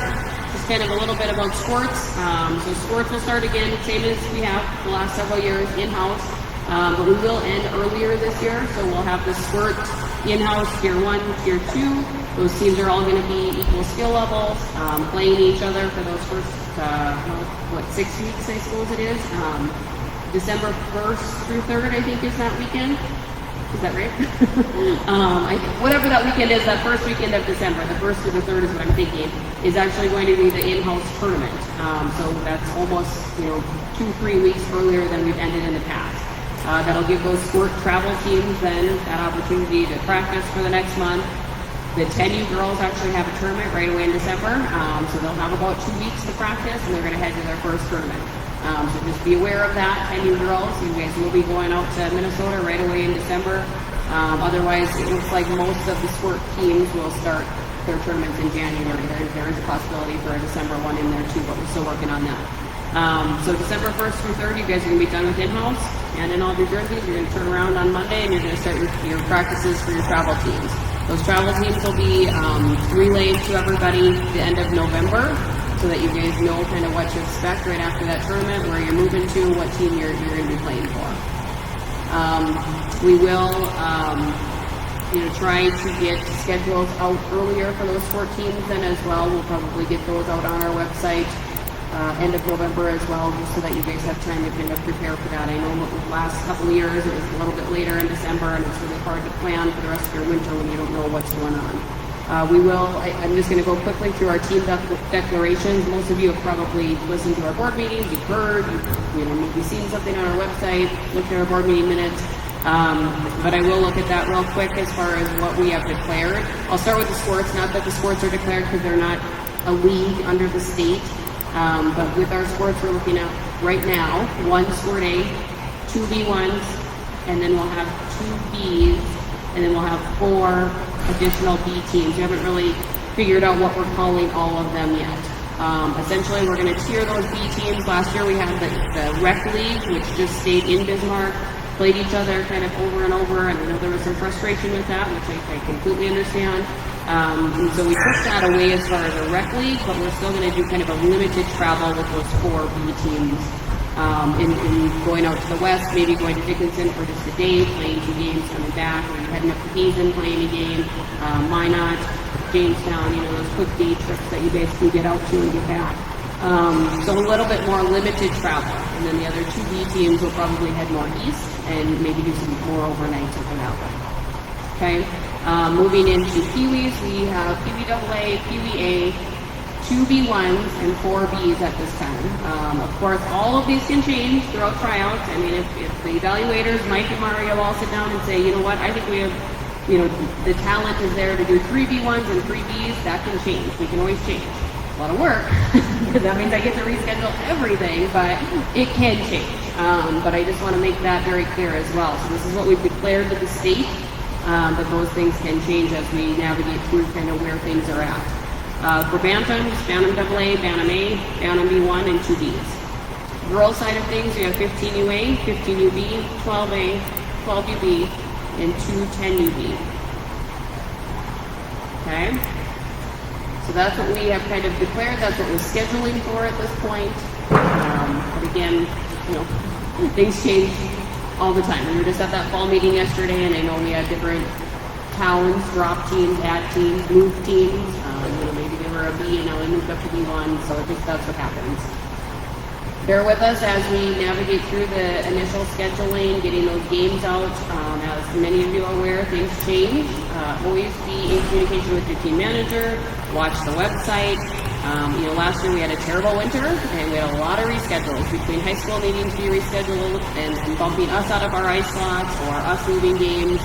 Just kind of a little bit about Squirts. So Squirts will start again, same as we have the last several years, in-house. But we will end earlier this year, so we'll have the Squirt in-house Tier 1, Tier 2. Those teams are all going to be equal skill levels, playing each other for those first, 6 weeks, I suppose it is. December 1st through 3rd, I think, is that weekend. Is that right? Whatever that weekend is, that first weekend of December, the 1st to the 3rd is what I'm thinking, is actually going to be the in-house tournament. So that's almost, 2-3 weeks earlier than we've ended in the past. That'll give those Squirt travel teams then that opportunity to practice for the next month. The 10U girls actually have a tournament right away in December, so they'll have about 2 weeks to practice, and they're going to head to their first tournament. So just be aware of that, 10U girls. You guys will be going out to Minnesota right away in December. Otherwise, it looks like most of the Squirt teams will start their tournaments in January. There is a possibility for a December one in there too, but we're still working on that. So December 1st through 3rd, you guys are going to be done with in-house, and in all of your jerseys, you're going to turn around on Monday, and you're going to start your practices for your travel teams. Those travel teams will be relayed to everybody the end of November, so that you guys know kind of what to expect right after that tournament, where you're moving to, what team you're going to be playing for. We will try to get schedules out earlier for those sport teams then as well. We'll probably get those out on our website end of November as well, just so that you guys have time to kind of prepare for that. I know the last couple of years it was a little bit later in December, and it's really hard to plan for the rest of your winter when you don't know what's going on. I'm just going to go quickly through our team declarations. Most of you have probably listened to our board meetings, you've heard, maybe seen something on our website, looked at our board meeting minutes. But I will look at that real quick as far as what we have declared. I'll start with the Squirts. Not that the Squirts are declared because they're not a league under the state. But with our Squirts, we're looking at right now 1 Squirt A, 2 B1s, and then we'll have 2 Bs, and then we'll have 4 additional B teams. We haven't really figured out what we're calling all of them yet. Essentially, we're going to tier those B teams. Last year we had the rec league, which just stayed in Bismarck, played each other kind of over and over, and I know there was some frustration with that, which I completely understand. And so we pushed that away as far as a rec league, but we're still going to do kind of a limited travel with those 4 B teams. In going out to the west, maybe going to Dickinson for just a day, playing 2 games, coming back, or heading up to Hazen, playing a game, Minot, Jamestown, those quick day trips that you guys can get out to and get back. So a little bit more limited travel. And then the other 2 B teams will probably head more east and maybe do some more overnights over that way. Okay? Moving into Pee-wees, we have Pee-wee AA, Pee-wee A, 2 B1s, and 4 Bs at this time. Of course, all of these can change throughout tryouts. I mean, if the evaluators, Mike and Mario, all sit down and say, you know what, I think we have, the talent is there to do 3 B1s and 3 Bs, that can change. We can always change. A lot of work, because that means I get to reschedule everything, but it can change. But I just want to make that very clear as well. So this is what we've declared to the state, but those things can change as we navigate through kind of where things are at. For Bantams, Bantam AA, Bantam A, Bantam B1, and 2 Bs. Girls side of things, we have 15 UA, 15 UB, 12 A, 12 UB, and 2 10 UB. Okay? So that's what we have kind of declared. That's what we're scheduling for at this point. But again, things change all the time. We were just at that fall meeting yesterday, and I know we had different towns, drop teams, add teams, move teams. Maybe they were a B and now they moved up to B1, so that's what happens. Bear with us as we navigate through the initial scheduling, getting those games out. As many of you are aware, things change. Always be in communication with your team manager. Watch the website. Last year we had a terrible winter, and we had a lot of reschedules between high school needing to be rescheduled and bumping us out of our ice slots or us moving games.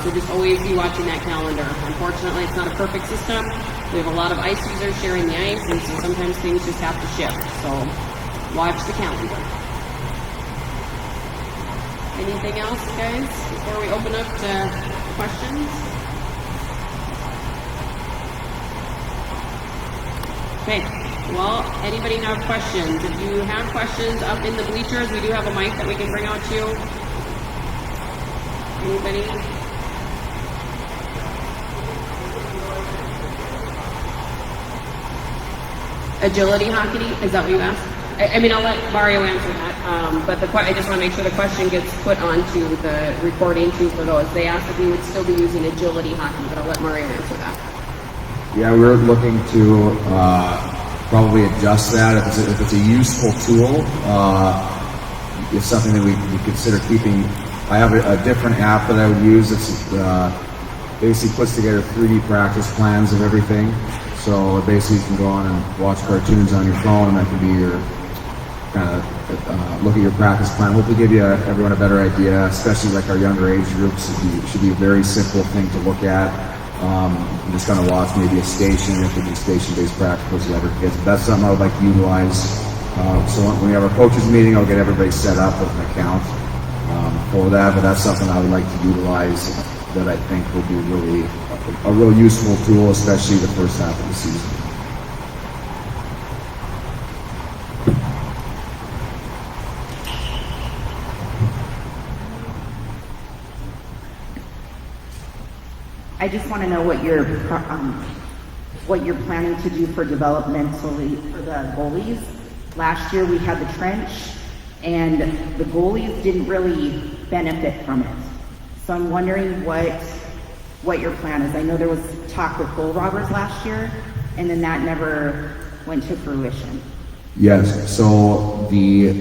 So just always be watching that calendar. Unfortunately, it's not a perfect system. We have a lot of ice users sharing the ice, and so sometimes things just have to shift. So watch the calendar. Anything else, guys, before we open up to questions? Okay. Well, anybody have questions? If you have questions up in the bleachers, we do have a mic that we can bring out to you. Anybody? Agility hockey, is that what you asked? I mean, I'll let Mario answer that, but I just want to make sure the question gets put onto the recording too for those. They asked if we would still be using agility hockey, but I'll let Mario answer that. Yeah, we're looking to probably adjust that. If it's a useful tool, it's something that we consider keeping. I have a different app that I would use. It's basically puts together 3D practice plans of everything. So basically you can go on and watch cartoons on your phone, and that can be your kind of look at your practice plan. Hopefully give everyone a better idea, especially like our younger age groups. It should be a very simple thing to look at. Just kind of watch maybe a station, if it's station-based practice for younger kids. But that's something I would like to utilize. So when we have our coaches meeting, I'll get everybody set up with an account for that. But that's something I would like to utilize that I think will be really a real useful tool, especially the first half of the season. I just want to know what you're planning to do for developmentally for the goalies. Last year we had the trench, and the goalies didn't really benefit from it. So I'm wondering what your plan is. I know there was talk with goal robbers last year, and then that never went to fruition. Yes, so the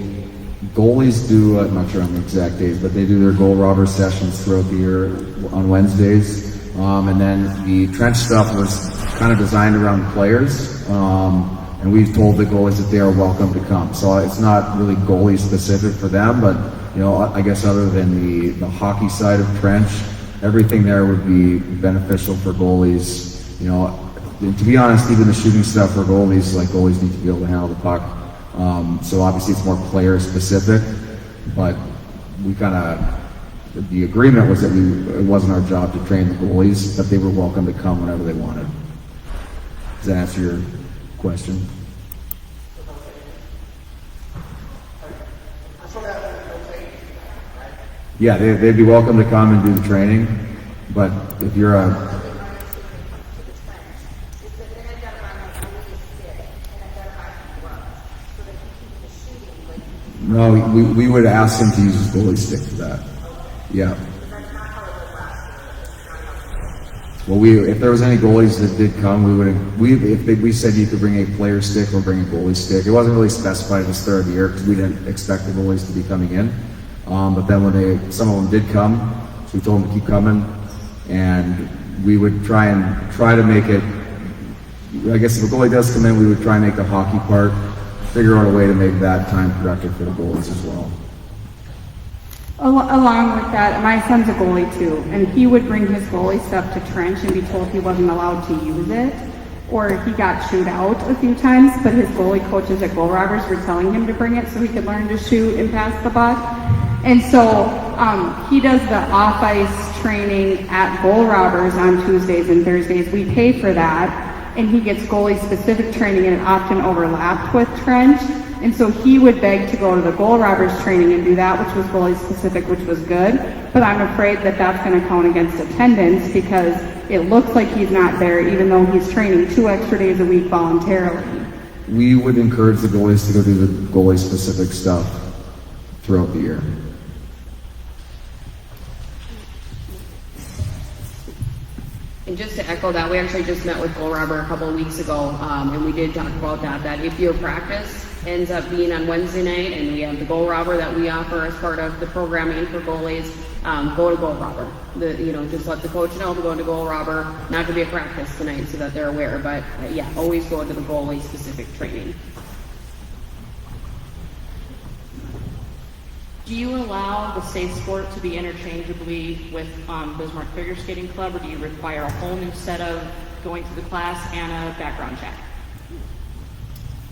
goalies do, I'm not sure on the exact days, but they do their goal robber sessions throughout the year on Wednesdays. And then the trench stuff was kind of designed around the players. And we've told the goalies that they are welcome to come. So it's not really goalie specific for them, but I guess other than the hockey side of trench, everything there would be beneficial for goalies. To be honest, even the shooting stuff for goalies, like goalies need to be able to handle the puck. So obviously it's more player specific, but we the agreement was that it wasn't our job to train the goalies, but they were welcome to come whenever they wanted. Does that answer your question? Yeah, they'd be welcome to come and do the training, but if you're No, we would ask him to use his goalie stick for that. Yeah. Well, if there was any goalies that did come, we said you could bring a player stick or bring a goalie stick. It wasn't really specified at the start of the year because we didn't expect the goalies to be coming in. But then when some of them did come, so we told them to keep coming, and we would try to make it. I guess if a goalie does come in, we would try and make the hockey part. Figure out a way to make that time productive for the goalies as well. Along with that, my son's a goalie too, and he would bring his goalie stuff to trench and be told he wasn't allowed to use it, or he got chewed out a few times, but his goalie coaches at Goal Robbers were telling him to bring it so he could learn to shoot and pass the puck. And so he does the off-ice training at Goal Robbers on Tuesdays and Thursdays. We pay for that. And he gets goalie-specific training, and it often overlapped with trench. And so he would beg to go to the goal robbers training and do that, which was goalie-specific, which was good. But I'm afraid that that's going to count against attendance because it looks like he's not there, even though he's training 2 extra days a week voluntarily. We would encourage the goalies to go do the goalie-specific stuff throughout the year. And just to echo that, we actually just met with Goal Robber a couple of weeks ago, and we did talk about that if your practice ends up being on Wednesday night, and we have the Goal Robber that we offer as part of the programming for goalies, go to Goal Robber. Just let the coach know to go to Goal Robber, not to be a practice tonight so that they're aware, but always go to the goalie-specific training. Do you allow the safe sport to be interchangeably with Bismarck Figure Skating Club, or do you require a whole new set of going through the class and a background check?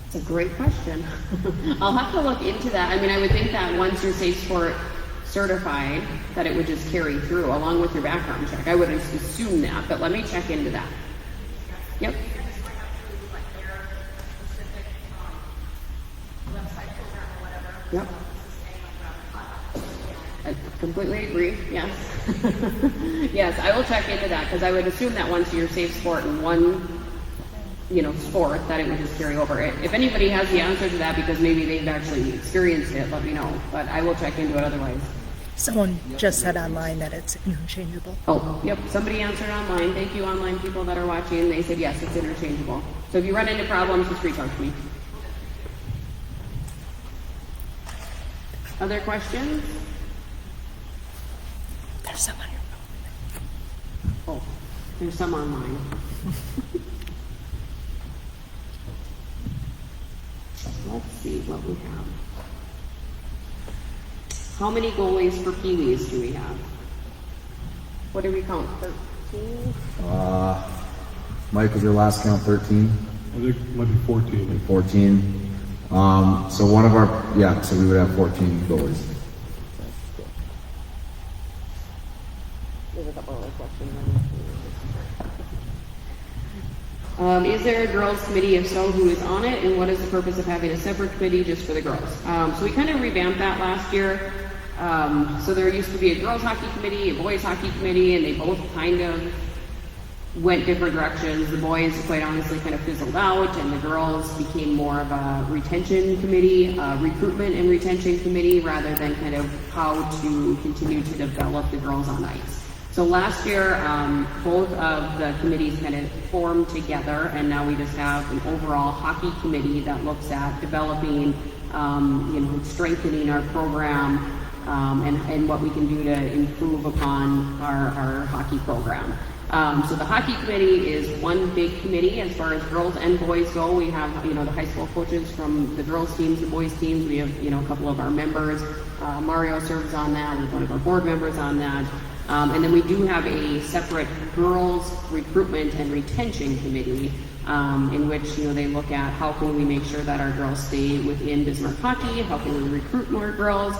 It's a great question. I'll have to look into that. I mean, I would think that once you're safe sport certified, that it would just carry through along with your background check. I would assume that, but let me check into that. Yep. Yep. I completely agree, yes. Yes, I will check into that because I would assume that once you're safe sport in one, sport, that it would just carry over. If anybody has the answer to that because maybe they've actually experienced it, let me know. But I will check into it otherwise. Someone just said online that it's interchangeable. Oh, yep, somebody answered online. Thank you, online people that are watching. They said yes, it's interchangeable. So if you run into problems, just reach out to me. Other questions? There's some on your phone. Oh, there's some online. Let's see what we have. How many goalies for Pee-wees do we have? What do we count? 13? Mike, was your last count 13? I think it might be 14. 14. So one of our, so we would have 14 goalies. There's a couple other questions. Is there a girls' committee? If so, who is on it? And what is the purpose of having a separate committee just for the girls? So we kind of revamped that last year. So there used to be a girls' hockey committee, a boys' hockey committee, and they both kind of went different directions. The boys, quite honestly, kind of fizzled out, and the girls became more of a retention committee, recruitment and retention committee, rather than kind of how to continue to develop the girls on ice. So last year, both of the committees kind of formed together, and now we just have an overall hockey committee that looks at developing, strengthening our program, and what we can do to improve upon our hockey program. So the hockey committee is one big committee as far as girls and boys go. We have, the high school coaches from the girls teams, the boys teams. We have, a couple of our members. Mario serves on that. We have one of our board members on that. And then we do have a separate girls recruitment and retention committee, in which, they look at how can we make sure that our girls stay within Bismarck hockey, how can we recruit more girls.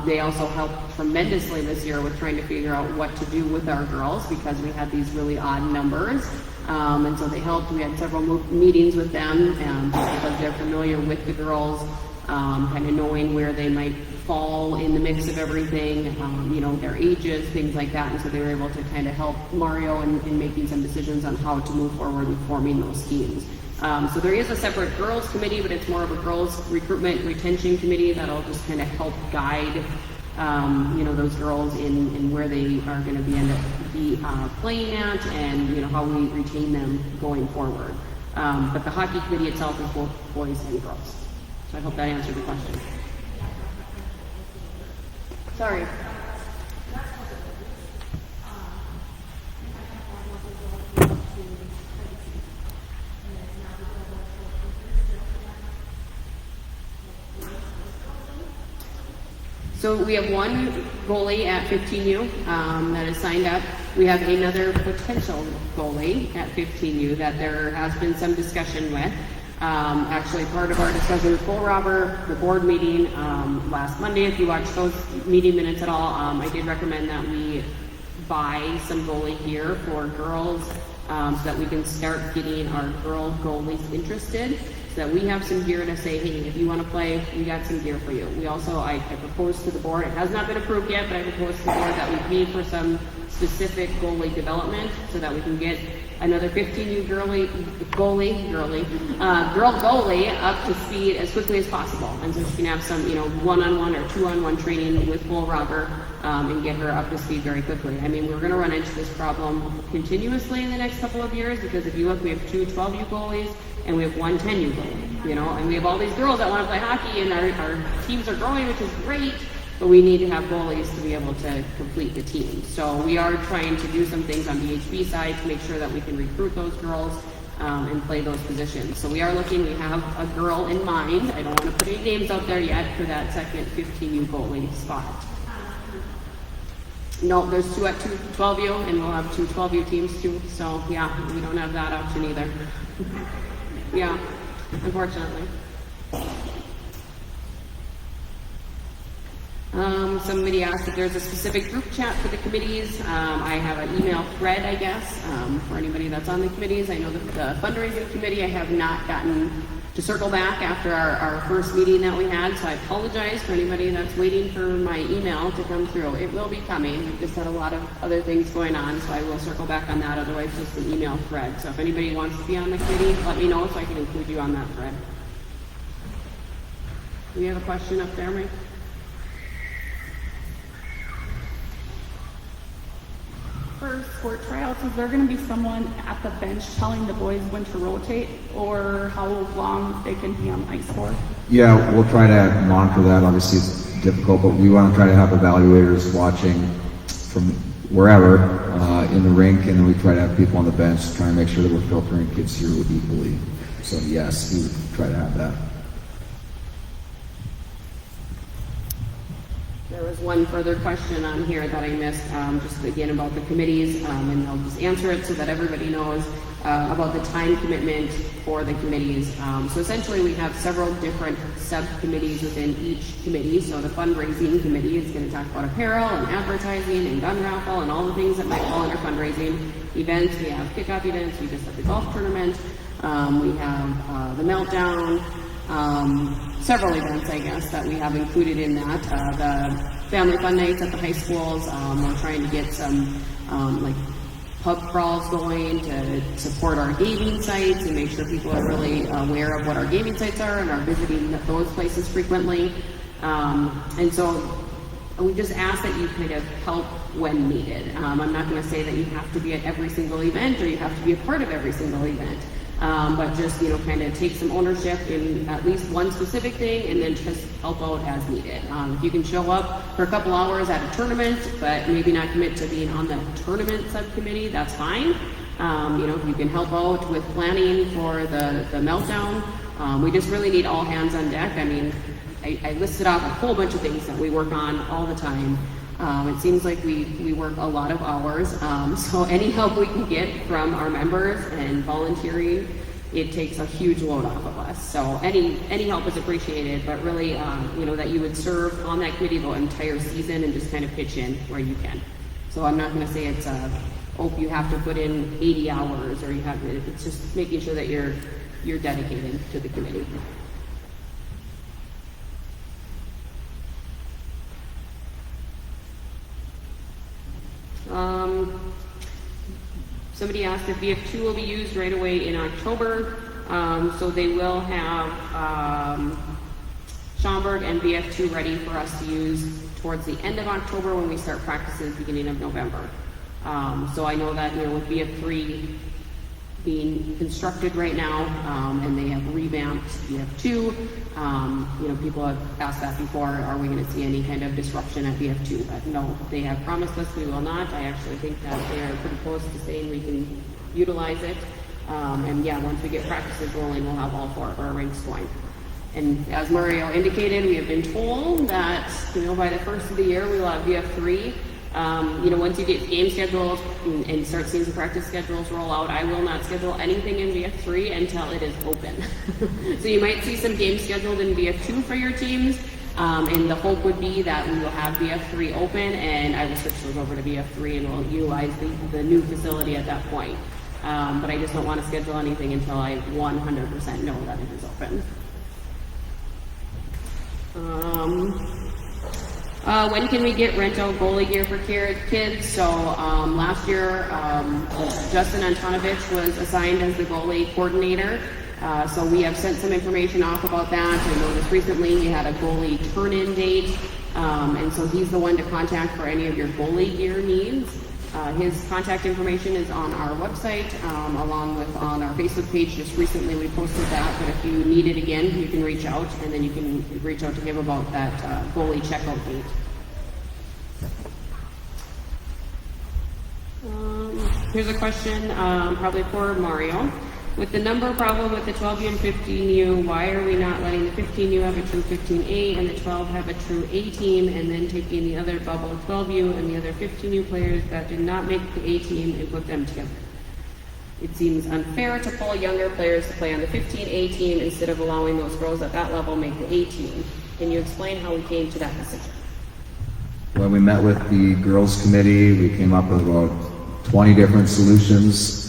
They also helped tremendously this year with trying to figure out what to do with our girls, because we had these really odd numbers. And so they helped. We had several meetings with them, because they're familiar with the girls, kind of knowing where they might fall in the mix of everything, their ages, things like that. And so they were able to kind of help Mario in making some decisions on how to move forward with forming those teams. So there is a separate girls committee, but it's more of a girls recruitment retention committee that'll just kind of help guide, those girls in where they are going to be playing at, and how we retain them going forward. But the hockey committee itself is both boys and girls. So I hope that answered the question. Sorry. So we have one goalie at 15U that is signed up. We have another potential goalie at 15U that there has been some discussion with. Actually, part of our discussion with Bull Robber, the board meeting last Monday, if you watched those meeting minutes at all, I did recommend that we buy some goalie gear for girls, so that we can start getting our girl goalies interested, so that we have some gear to say, hey, if you want to play, we got some gear for you. We also, I proposed to the board, it has not been approved yet, but I proposed to the board that we pay for some specific goalie development, so that we can get another 15U girl goalie up to speed as quickly as possible. And so she can have some, one-on-one or two-on-one training with Bull Robber, and get her up to speed very quickly. I mean, we're going to run into this problem continuously in the next couple of years, because if you look, we have 2 12U goalies and we have 1 10U goalie, and we have all these girls that want to play hockey, and our teams are growing, which is great, but we need to have goalies to be able to complete the team. So we are trying to do some things on BHB side to make sure that we can recruit those girls and play those positions. So we are looking, we have a girl in mind. I don't want to put any names out there yet for that second 15U goalie spot. No, there's 2 at 12U, and we'll have 2 12U teams too. So yeah, we don't have that option either. Yeah, unfortunately. Somebody asked if there's a specific group chat for the committees. I have an email thread, I guess, for anybody that's on the committees. I know that the fundraising committee, I have not gotten to circle back after our first meeting that we had, so I apologize for anybody that's waiting for my email to come through. It will be coming. We've just had a lot of other things going on, so I will circle back on that. Otherwise, just an email thread. So if anybody wants to be on the committee, let me know so I can include you on that thread. Do you have a question up there, Mike? For sport tryouts, is there going to be someone at the bench telling the boys when to rotate, or how long they can be on ice for? Yeah, we'll try to monitor that. Obviously, it's difficult, but we want to try to have evaluators watching from wherever in the rink, and then we try to have people on the bench trying to make sure that we're filtering kids here equally. So yes, we would try to have that. There was one further question on here that I missed, just again about the committees, and I'll just answer it so that everybody knows about the time commitment for the committees. So essentially we have several different subcommittees within each committee. So the fundraising committee is going to talk about apparel and advertising and gun raffle and all the things that might fall under fundraising. Events, we have kickoff events, we just have the golf tournament, we have the meltdown, several events, I guess, that we have included in that. The family fun nights at the high schools, we're trying to get some like pub crawls going to support our gaming sites and make sure people are really aware of what our gaming sites are and are visiting those places frequently. And so we just ask that you kind of help when needed. I'm not going to say that you have to be at every single event or you have to be a part of every single event. But just, kind of take some ownership in at least one specific thing and then just help out as needed. If you can show up for a couple hours at a tournament, but maybe not commit to being on the tournament subcommittee, that's fine. If you can help out with planning for the meltdown, we just really need all hands on deck. I mean, I listed off a whole bunch of things that we work on all the time. It seems like we work a lot of hours, so any help we can get from our members and volunteering, it takes a huge load off of us. So any help is appreciated, but really, that you would serve on that committee the entire season and just kind of pitch in where you can. So I'm not going to say it's you have to put in 80 hours or it's just making sure that you're dedicated to the committee. Somebody asked if BF2 will be used right away in October. So they will have Schaumburg and BF2 ready for us to use towards the end of October when we start practices beginning of November. So I know that, with BF3 being constructed right now, and they have revamped BF2. People have asked that before, are we going to see any kind of disruption at BF2? But no, they have promised us we will not. I actually think that they are pretty close to saying we can utilize it. Once we get practices rolling, we'll have all 4 of our rinks going. And as Mario indicated, we have been told that, by the first of the year, we will have BF3. Once you get game schedules and start seeing some practice schedules roll out, I will not schedule anything in BF3 until it is open. So you might see some games scheduled in BF2 for your teams, and the hope would be that we will have BF3 open and I will switch those over to BF3 and we'll utilize the new facility at that point. But I just don't want to schedule anything until I 100% know that it is open. When can we get rental goalie gear for kids? So last year, Justin Antonovich was assigned as the goalie coordinator. So we have sent some information off about that. I know just recently he had a goalie turn-in date. And so he's the one to contact for any of your goalie gear needs. His contact information is on our website, along with on our Facebook page. Just recently we posted that, but if you need it again, you can reach out, and then you can reach out to him about that goalie checkout date. Here's a question, probably for Mario. With the number problem with the 12U and 15U, why are we not letting the 15U have a true 15A and the 12 have a true A team, and then taking the other bubble 12U and the other 15U players that did not make the A team and put them together? It seems unfair to pull younger players to play on the 15A team instead of allowing those girls at that level make the A team. Can you explain how we came to that decision? When we met with the girls committee, we came up with about 20 different solutions.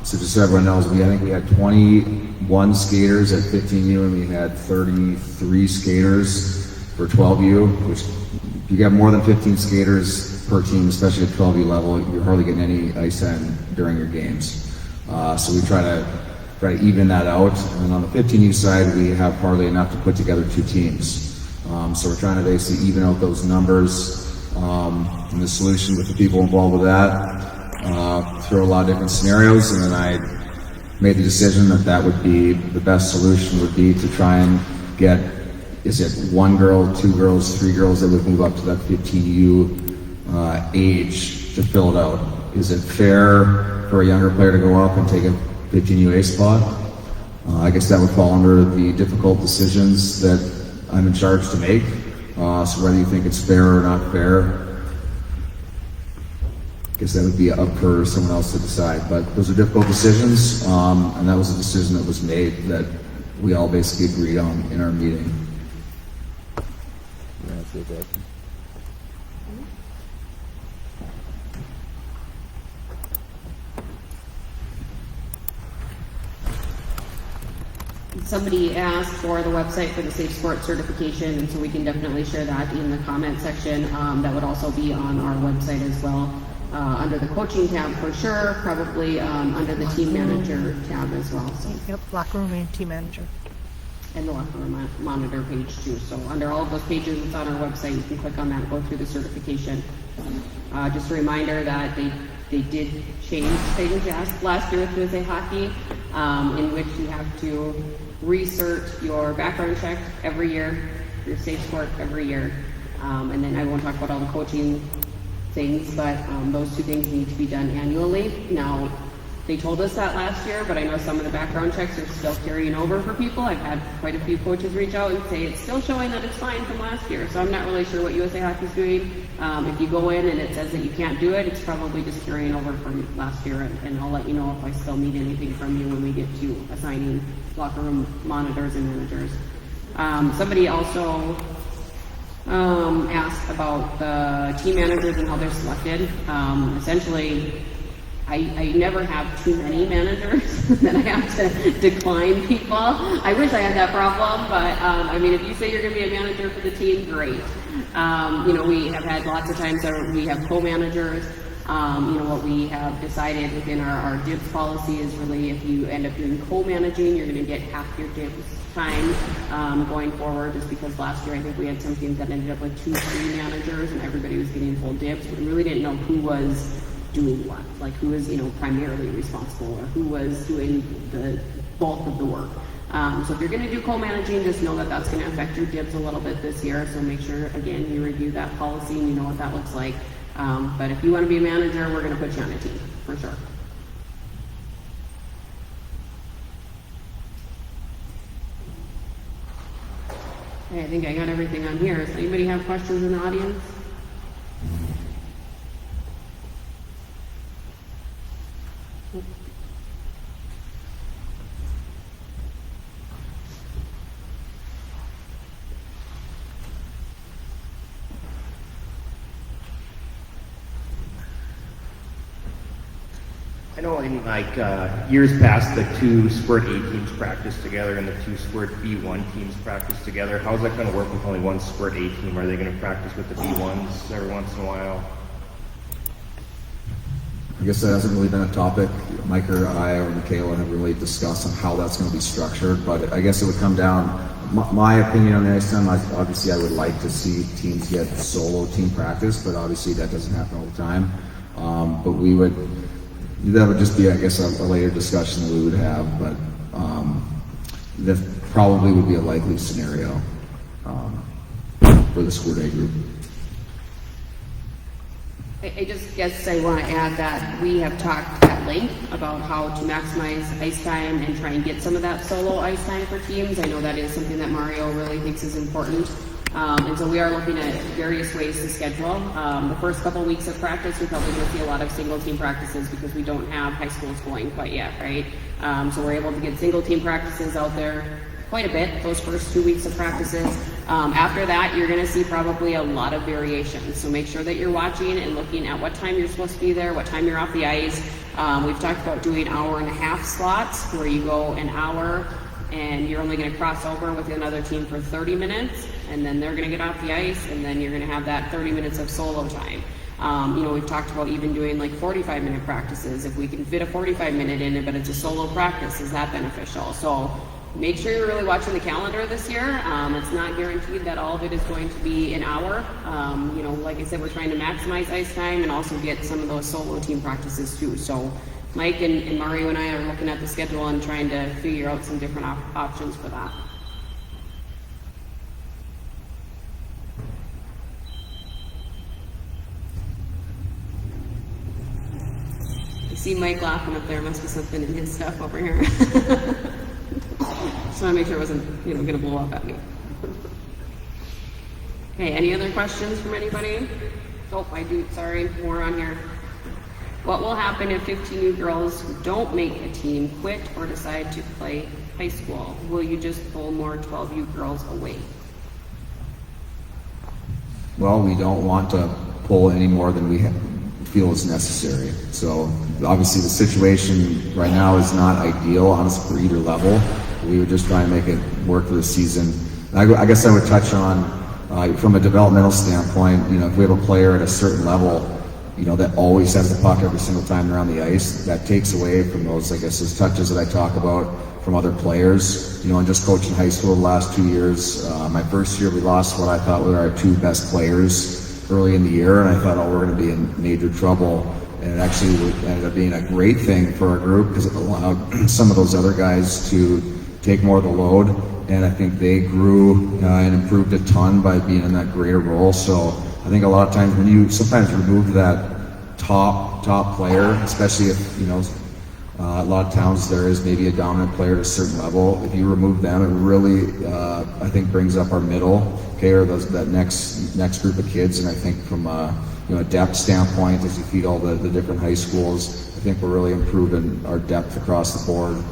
So just so everyone knows, I think we had 21 skaters at 15U and we had 33 skaters for 12U, which if you got more than 15 skaters per team, especially at 12U level, you're hardly getting any ice time during your games. So we try to even that out. And on the 15U side, we have hardly enough to put together 2 teams. So we're trying to basically even out those numbers. And the solution with the people involved with that, through a lot of different scenarios, and then I made the decision that would be the best solution would be to try and get, is it 1 girl, 2 girls, 3 girls that would move up to that 15U age to fill it out. Is it fair for a younger player to go up and take a 15U A spot? I guess that would fall under the difficult decisions that I'm in charge to make. So whether you think it's fair or not fair, I guess that would be up for someone else to decide, but those are difficult decisions, and that was a decision that was made that we all basically agreed on in our meeting. Somebody asked for the website for the Safe Sport certification, and so we can definitely share that in the comment section. That would also be on our website as well. under the coaching tab for sure, probably under the team manager tab as well. So. Yep, locker room and team manager. And the locker room monitor page too. So under all of those pages, it's on our website. You can click on that and go through the certification. Just a reminder that they did change things last year with USA Hockey, in which you have to recert your background check every year, your safe sport every year. And then I won't talk about all the coaching things, but those two things need to be done annually. Now, they told us that last year, but I know some of the background checks are still carrying over for people. I've had quite a few coaches reach out and say it's still showing that it's fine from last year. So I'm not really sure what USA Hockey is doing. If you go in and it says that you can't do it, it's probably just carrying over from last year. And I'll let you know if I still need anything from you when we get to assigning locker room monitors and managers. Somebody also asked about the team managers and how they're selected. Essentially, I never have too many managers that I have to decline people. I wish I had that problem, but I mean, if you say you're going to be a manager for the team, great. We have had lots of times where we have co-managers. What we have decided within our dibs policy is really if you end up doing co-managing, you're going to get half your dibs time going forward, just because last year I think we had some teams that ended up with 2-3 managers and everybody was getting full dibs, but we really didn't know who was doing what, like who was primarily responsible or who was doing the bulk of the work. So if you're going to do co-managing, just know that that's going to affect your dibs a little bit this year. So make sure, again, you review that policy and you know what that looks like. But if you want to be a manager, we're going to put you on a team for sure. Okay, I think I got everything on here. Does anybody have questions in the audience? I know in years past, the 2 Squirt A teams practice together and the 2 Squirt B1 teams practice together. How's that going to work with only one Squirt A team? Are they going to practice with the B1s every once in a while? I guess that hasn't really been a topic Mike or I or Michaela have really discussed on how that's going to be structured, but I guess it would come down, my opinion on the ice time, obviously I would like to see teams get solo team practice, but obviously that doesn't happen all the time. But that would just be, I guess, a later discussion that we would have, but that probably would be a likely scenario for the Squirt A group. I just guess I want to add that we have talked at length about how to maximize ice time and try and get some of that solo ice time for teams. I know that is something that Mario really thinks is important. And so we are looking at various ways to schedule. The first couple of weeks of practice, we're probably going to see a lot of single team practices because we don't have high schools going quite yet, right? So we're able to get single team practices out there quite a bit, those first 2 weeks of practices. After that, you're going to see probably a lot of variations. So make sure that you're watching and looking at what time you're supposed to be there, what time you're off the ice. We've talked about doing 1.5 hour slots where you go an hour and you're only going to cross over with another team for 30 minutes, and then they're going to get off the ice, and then you're going to have that 30 minutes of solo time. We've talked about even doing like 45-minute practices. If we can fit a 45-minute in it, but it's a solo practice, is that beneficial? So make sure you're really watching the calendar this year. It's not guaranteed that all of it is going to be an hour. Like I said, we're trying to maximize ice time and also get some of those solo team practices too. So Mike and Mario and I are looking at the schedule and trying to figure out some different options for that. I see Mike laughing up there. Must be something in his stuff over here. Just want to make sure it wasn't, going to blow up at me. Okay, any other questions from anybody? Oh, I do. Sorry, more on here. What will happen if 15 new girls who don't make a team quit or decide to play high school? Will you just pull more 12U girls away? Well, we don't want to pull any more than we feel is necessary. So obviously the situation right now is not ideal, honestly, for either level. We would just try and make it work for the season. I guess I would touch on, from a developmental standpoint, if we have a player at a certain level, that always has the puck every single time they're on the ice. That takes away from those, I guess, those touches that I talk about from other players. And just coaching high school the last 2 years, my first year we lost what I thought were our two best players early in the year, and I thought, we're going to be in major trouble. And it actually ended up being a great thing for our group because it allowed some of those other guys to take more of the load. And I think they grew and improved a ton by being in that greater role. So I think a lot of times when you sometimes remove that top player, especially if, a lot of towns there is maybe a dominant player at a certain level. If you remove them, it really, I think, brings up our middle, or that next group of kids. And I think from a depth standpoint, as you feed all the different high schools, I think we're really improving our depth across the board.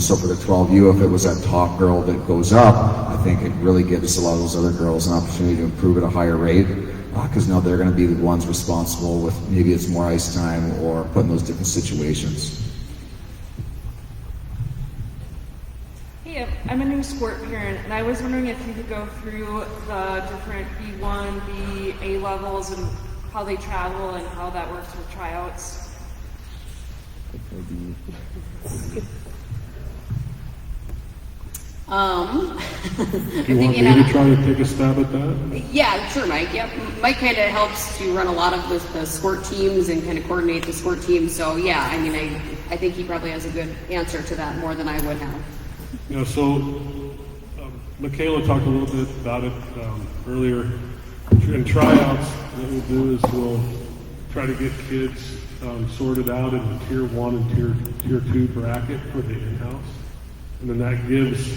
So for the 12U, if it was that top girl that goes up, I think it really gives a lot of those other girls an opportunity to improve at a higher rate, because now they're going to be the ones responsible with maybe it's more ice time or put in those different situations. Hey, I'm a new Squirt parent, and I was wondering if you could go through the different B1, B, A levels and how they travel and how that works with tryouts. Do you want me to try to take a stab at that? Yeah, sure, Mike. Yep. Mike kind of helps to run a lot of the Squirt teams and kind of coordinate the Squirt teams. So yeah, I think he probably has a good answer to that more than I would have. So Michaela talked a little bit about it earlier. In tryouts, what we'll do is we'll try to get kids sorted out in the tier 1 and tier 2 bracket for the in-house. And then that gives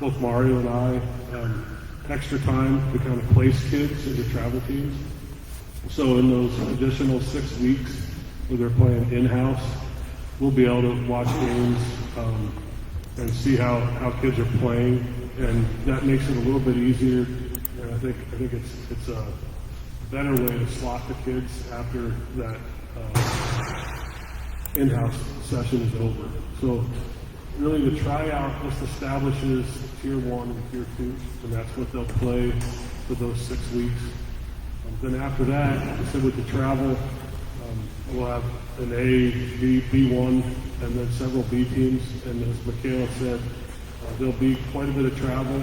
both Mario and I extra time to kind of place kids into travel teams. So in those additional 6 weeks where they're playing in-house, we'll be able to watch games and see how kids are playing, and that makes it a little bit easier. And I think it's a better way to slot the kids after that in-house session is over. So really the tryout just establishes tier 1 and tier 2, and that's what they'll play for those 6 weeks. Then after that, like I said, with the travel, we'll have an A, B, B1, and then several B teams. And as Michaela said, there'll be quite a bit of travel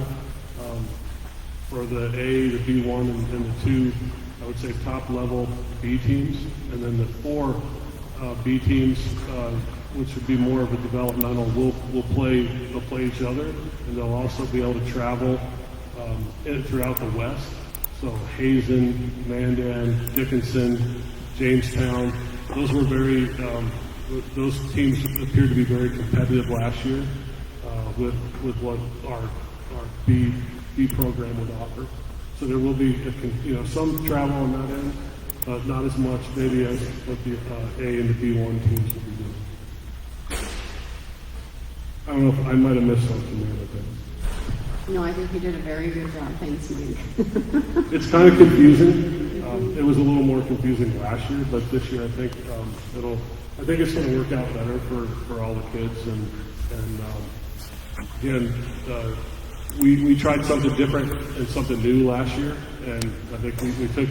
for the A, the B1, and the 2, I would say, top level B teams. And then the 4 B teams, which would be more of a developmental, they'll play each other, and they'll also be able to travel throughout the West. So Hazen, Mandan, Dickinson, Jamestown, those were those teams appeared to be very competitive last year with what our B program would offer. So there will be some travel on that end, but not as much maybe as what the A and the B1 teams will be doing. I don't know if I might have missed something there, I think. No, I think you did a very good job. Thanks, Mike. It's kind of confusing. It was a little more confusing last year, but this year I think it's going to work out better for all the kids. And again, we tried something different and something new last year, and I think we took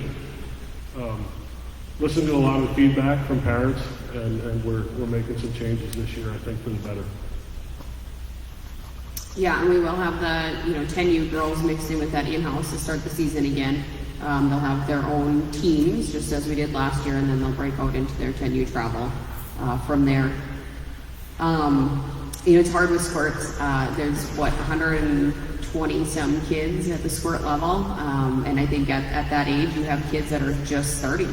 listened to a lot of feedback from parents, and we're making some changes this year, I think, for the better. Yeah, and we will have the 10U girls mixed in with that in-house to start the season again. They'll have their own teams, just as we did last year, and then they'll break out into their 10U travel from there. It's hard with Squirts. There's 120 some kids at the Squirt level, and I think at that age you have kids that are just starting,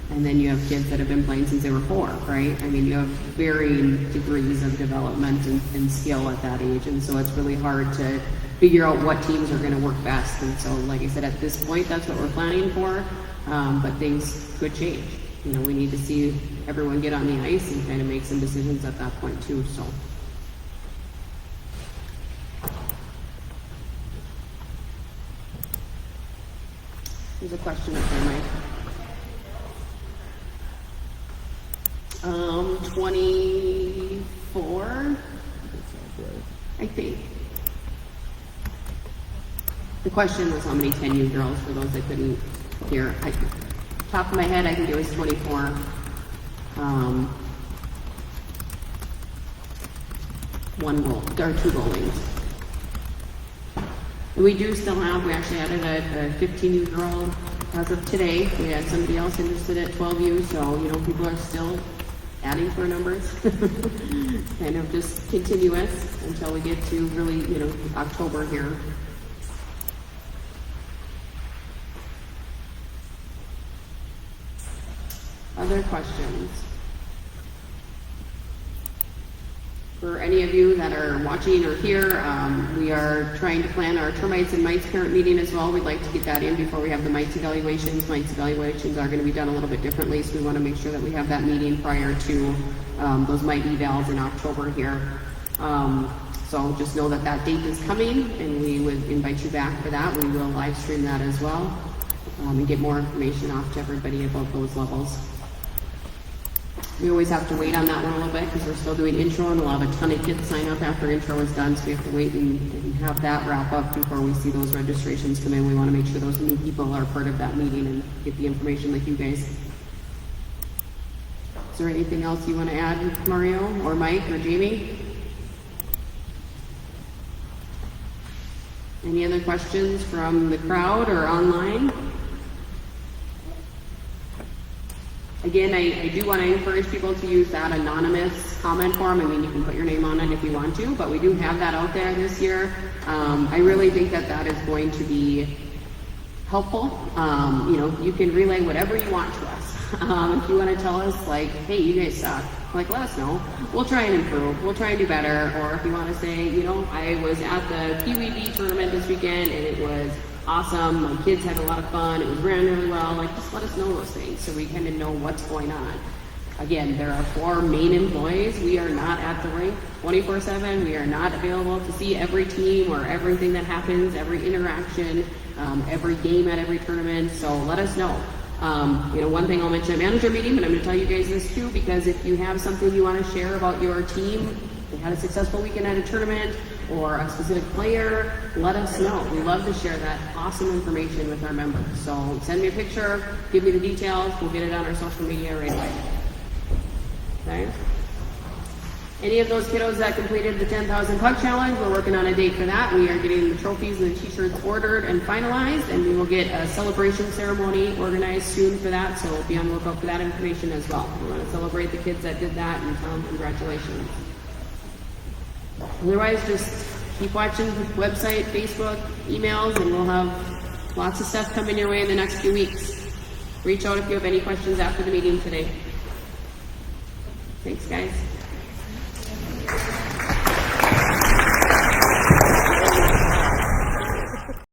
and then you have kids that have been playing since they were 4, right? I mean, you have varying degrees of development and skill at that age, and so it's really hard to figure out what teams are going to work best. And so, like I said, at this point, that's what we're planning for, but things could change. We need to see everyone get on the ice and kind of make some decisions at that point too, so. There's a question up there, Mike. 24, I think. The question was how many 10U girls, for those that couldn't hear. top of my head, I think it was 24. One goal, or 2 goalies. And we do still have, we actually added a 15-year-old as of today. We had somebody else interested at 12U, so, you know, people are still adding to our numbers. Kind of just continuous until we get to really, you know, October here. Other questions? For any of you that are watching or here, we are trying to plan our termites and mites parent meeting as well. We'd like to get that in before we have the mites evaluations. Mites evaluations are going to be done a little bit differently, so we want to make sure that we have that meeting prior to those mite evals in October here. So just know that that date is coming, and we would invite you back for that. We will live stream that as well, and get more information off to everybody about those levels. We always have to wait on that one a little bit because we're still doing intro, and we'll have a ton of kids sign up after intro is done, so we have to wait and have that wrap up before we see those registrations come in. We want to make sure those new people are part of that meeting and get the information like you guys. Is there anything else you want to add, Mario or Mike or Jamie? Any other questions from the crowd or online? Again, I do want to encourage people to use that anonymous comment form. I mean, you can put your name on it if you want to, but we do have that out there this year. I really think that that is going to be helpful. You know, you can relay whatever you want to us. If you want to tell us, like, hey, you guys suck, like, let us know. We'll try and improve. We'll try and do better. Or if you want to say, you know, I was at the BHB tournament this weekend and it was awesome. My kids had a lot of fun. It was ran really well. Like, just let us know those things so we kind of know what's going on. Again, there are 4 main employees. We are not at the rink 24/7. We are not available to see every team or everything that happens, every interaction, every game at every tournament. So let us know. You know, one thing I'll mention at manager meeting, but I'm going to tell you guys this too, because if you have something you want to share about your team, they had a successful weekend at a tournament, or a specific player, let us know. We love to share that awesome information with our members. So send me a picture, give me the details, we'll get it on our social media right away. Okay? Any of those kiddos that completed the 10,000 puck challenge, we're working on a date for that. We are getting the trophies and the t-shirts ordered and finalized, and we will get a celebration ceremony organized soon for that, so be on the lookout for that information as well. We want to celebrate the kids that did that and tell them congratulations. Otherwise, just keep watching the website, Facebook, emails, and we'll have lots of stuff coming your way in the next few weeks. Reach out if you have any questions after the meeting today. Thanks, guys.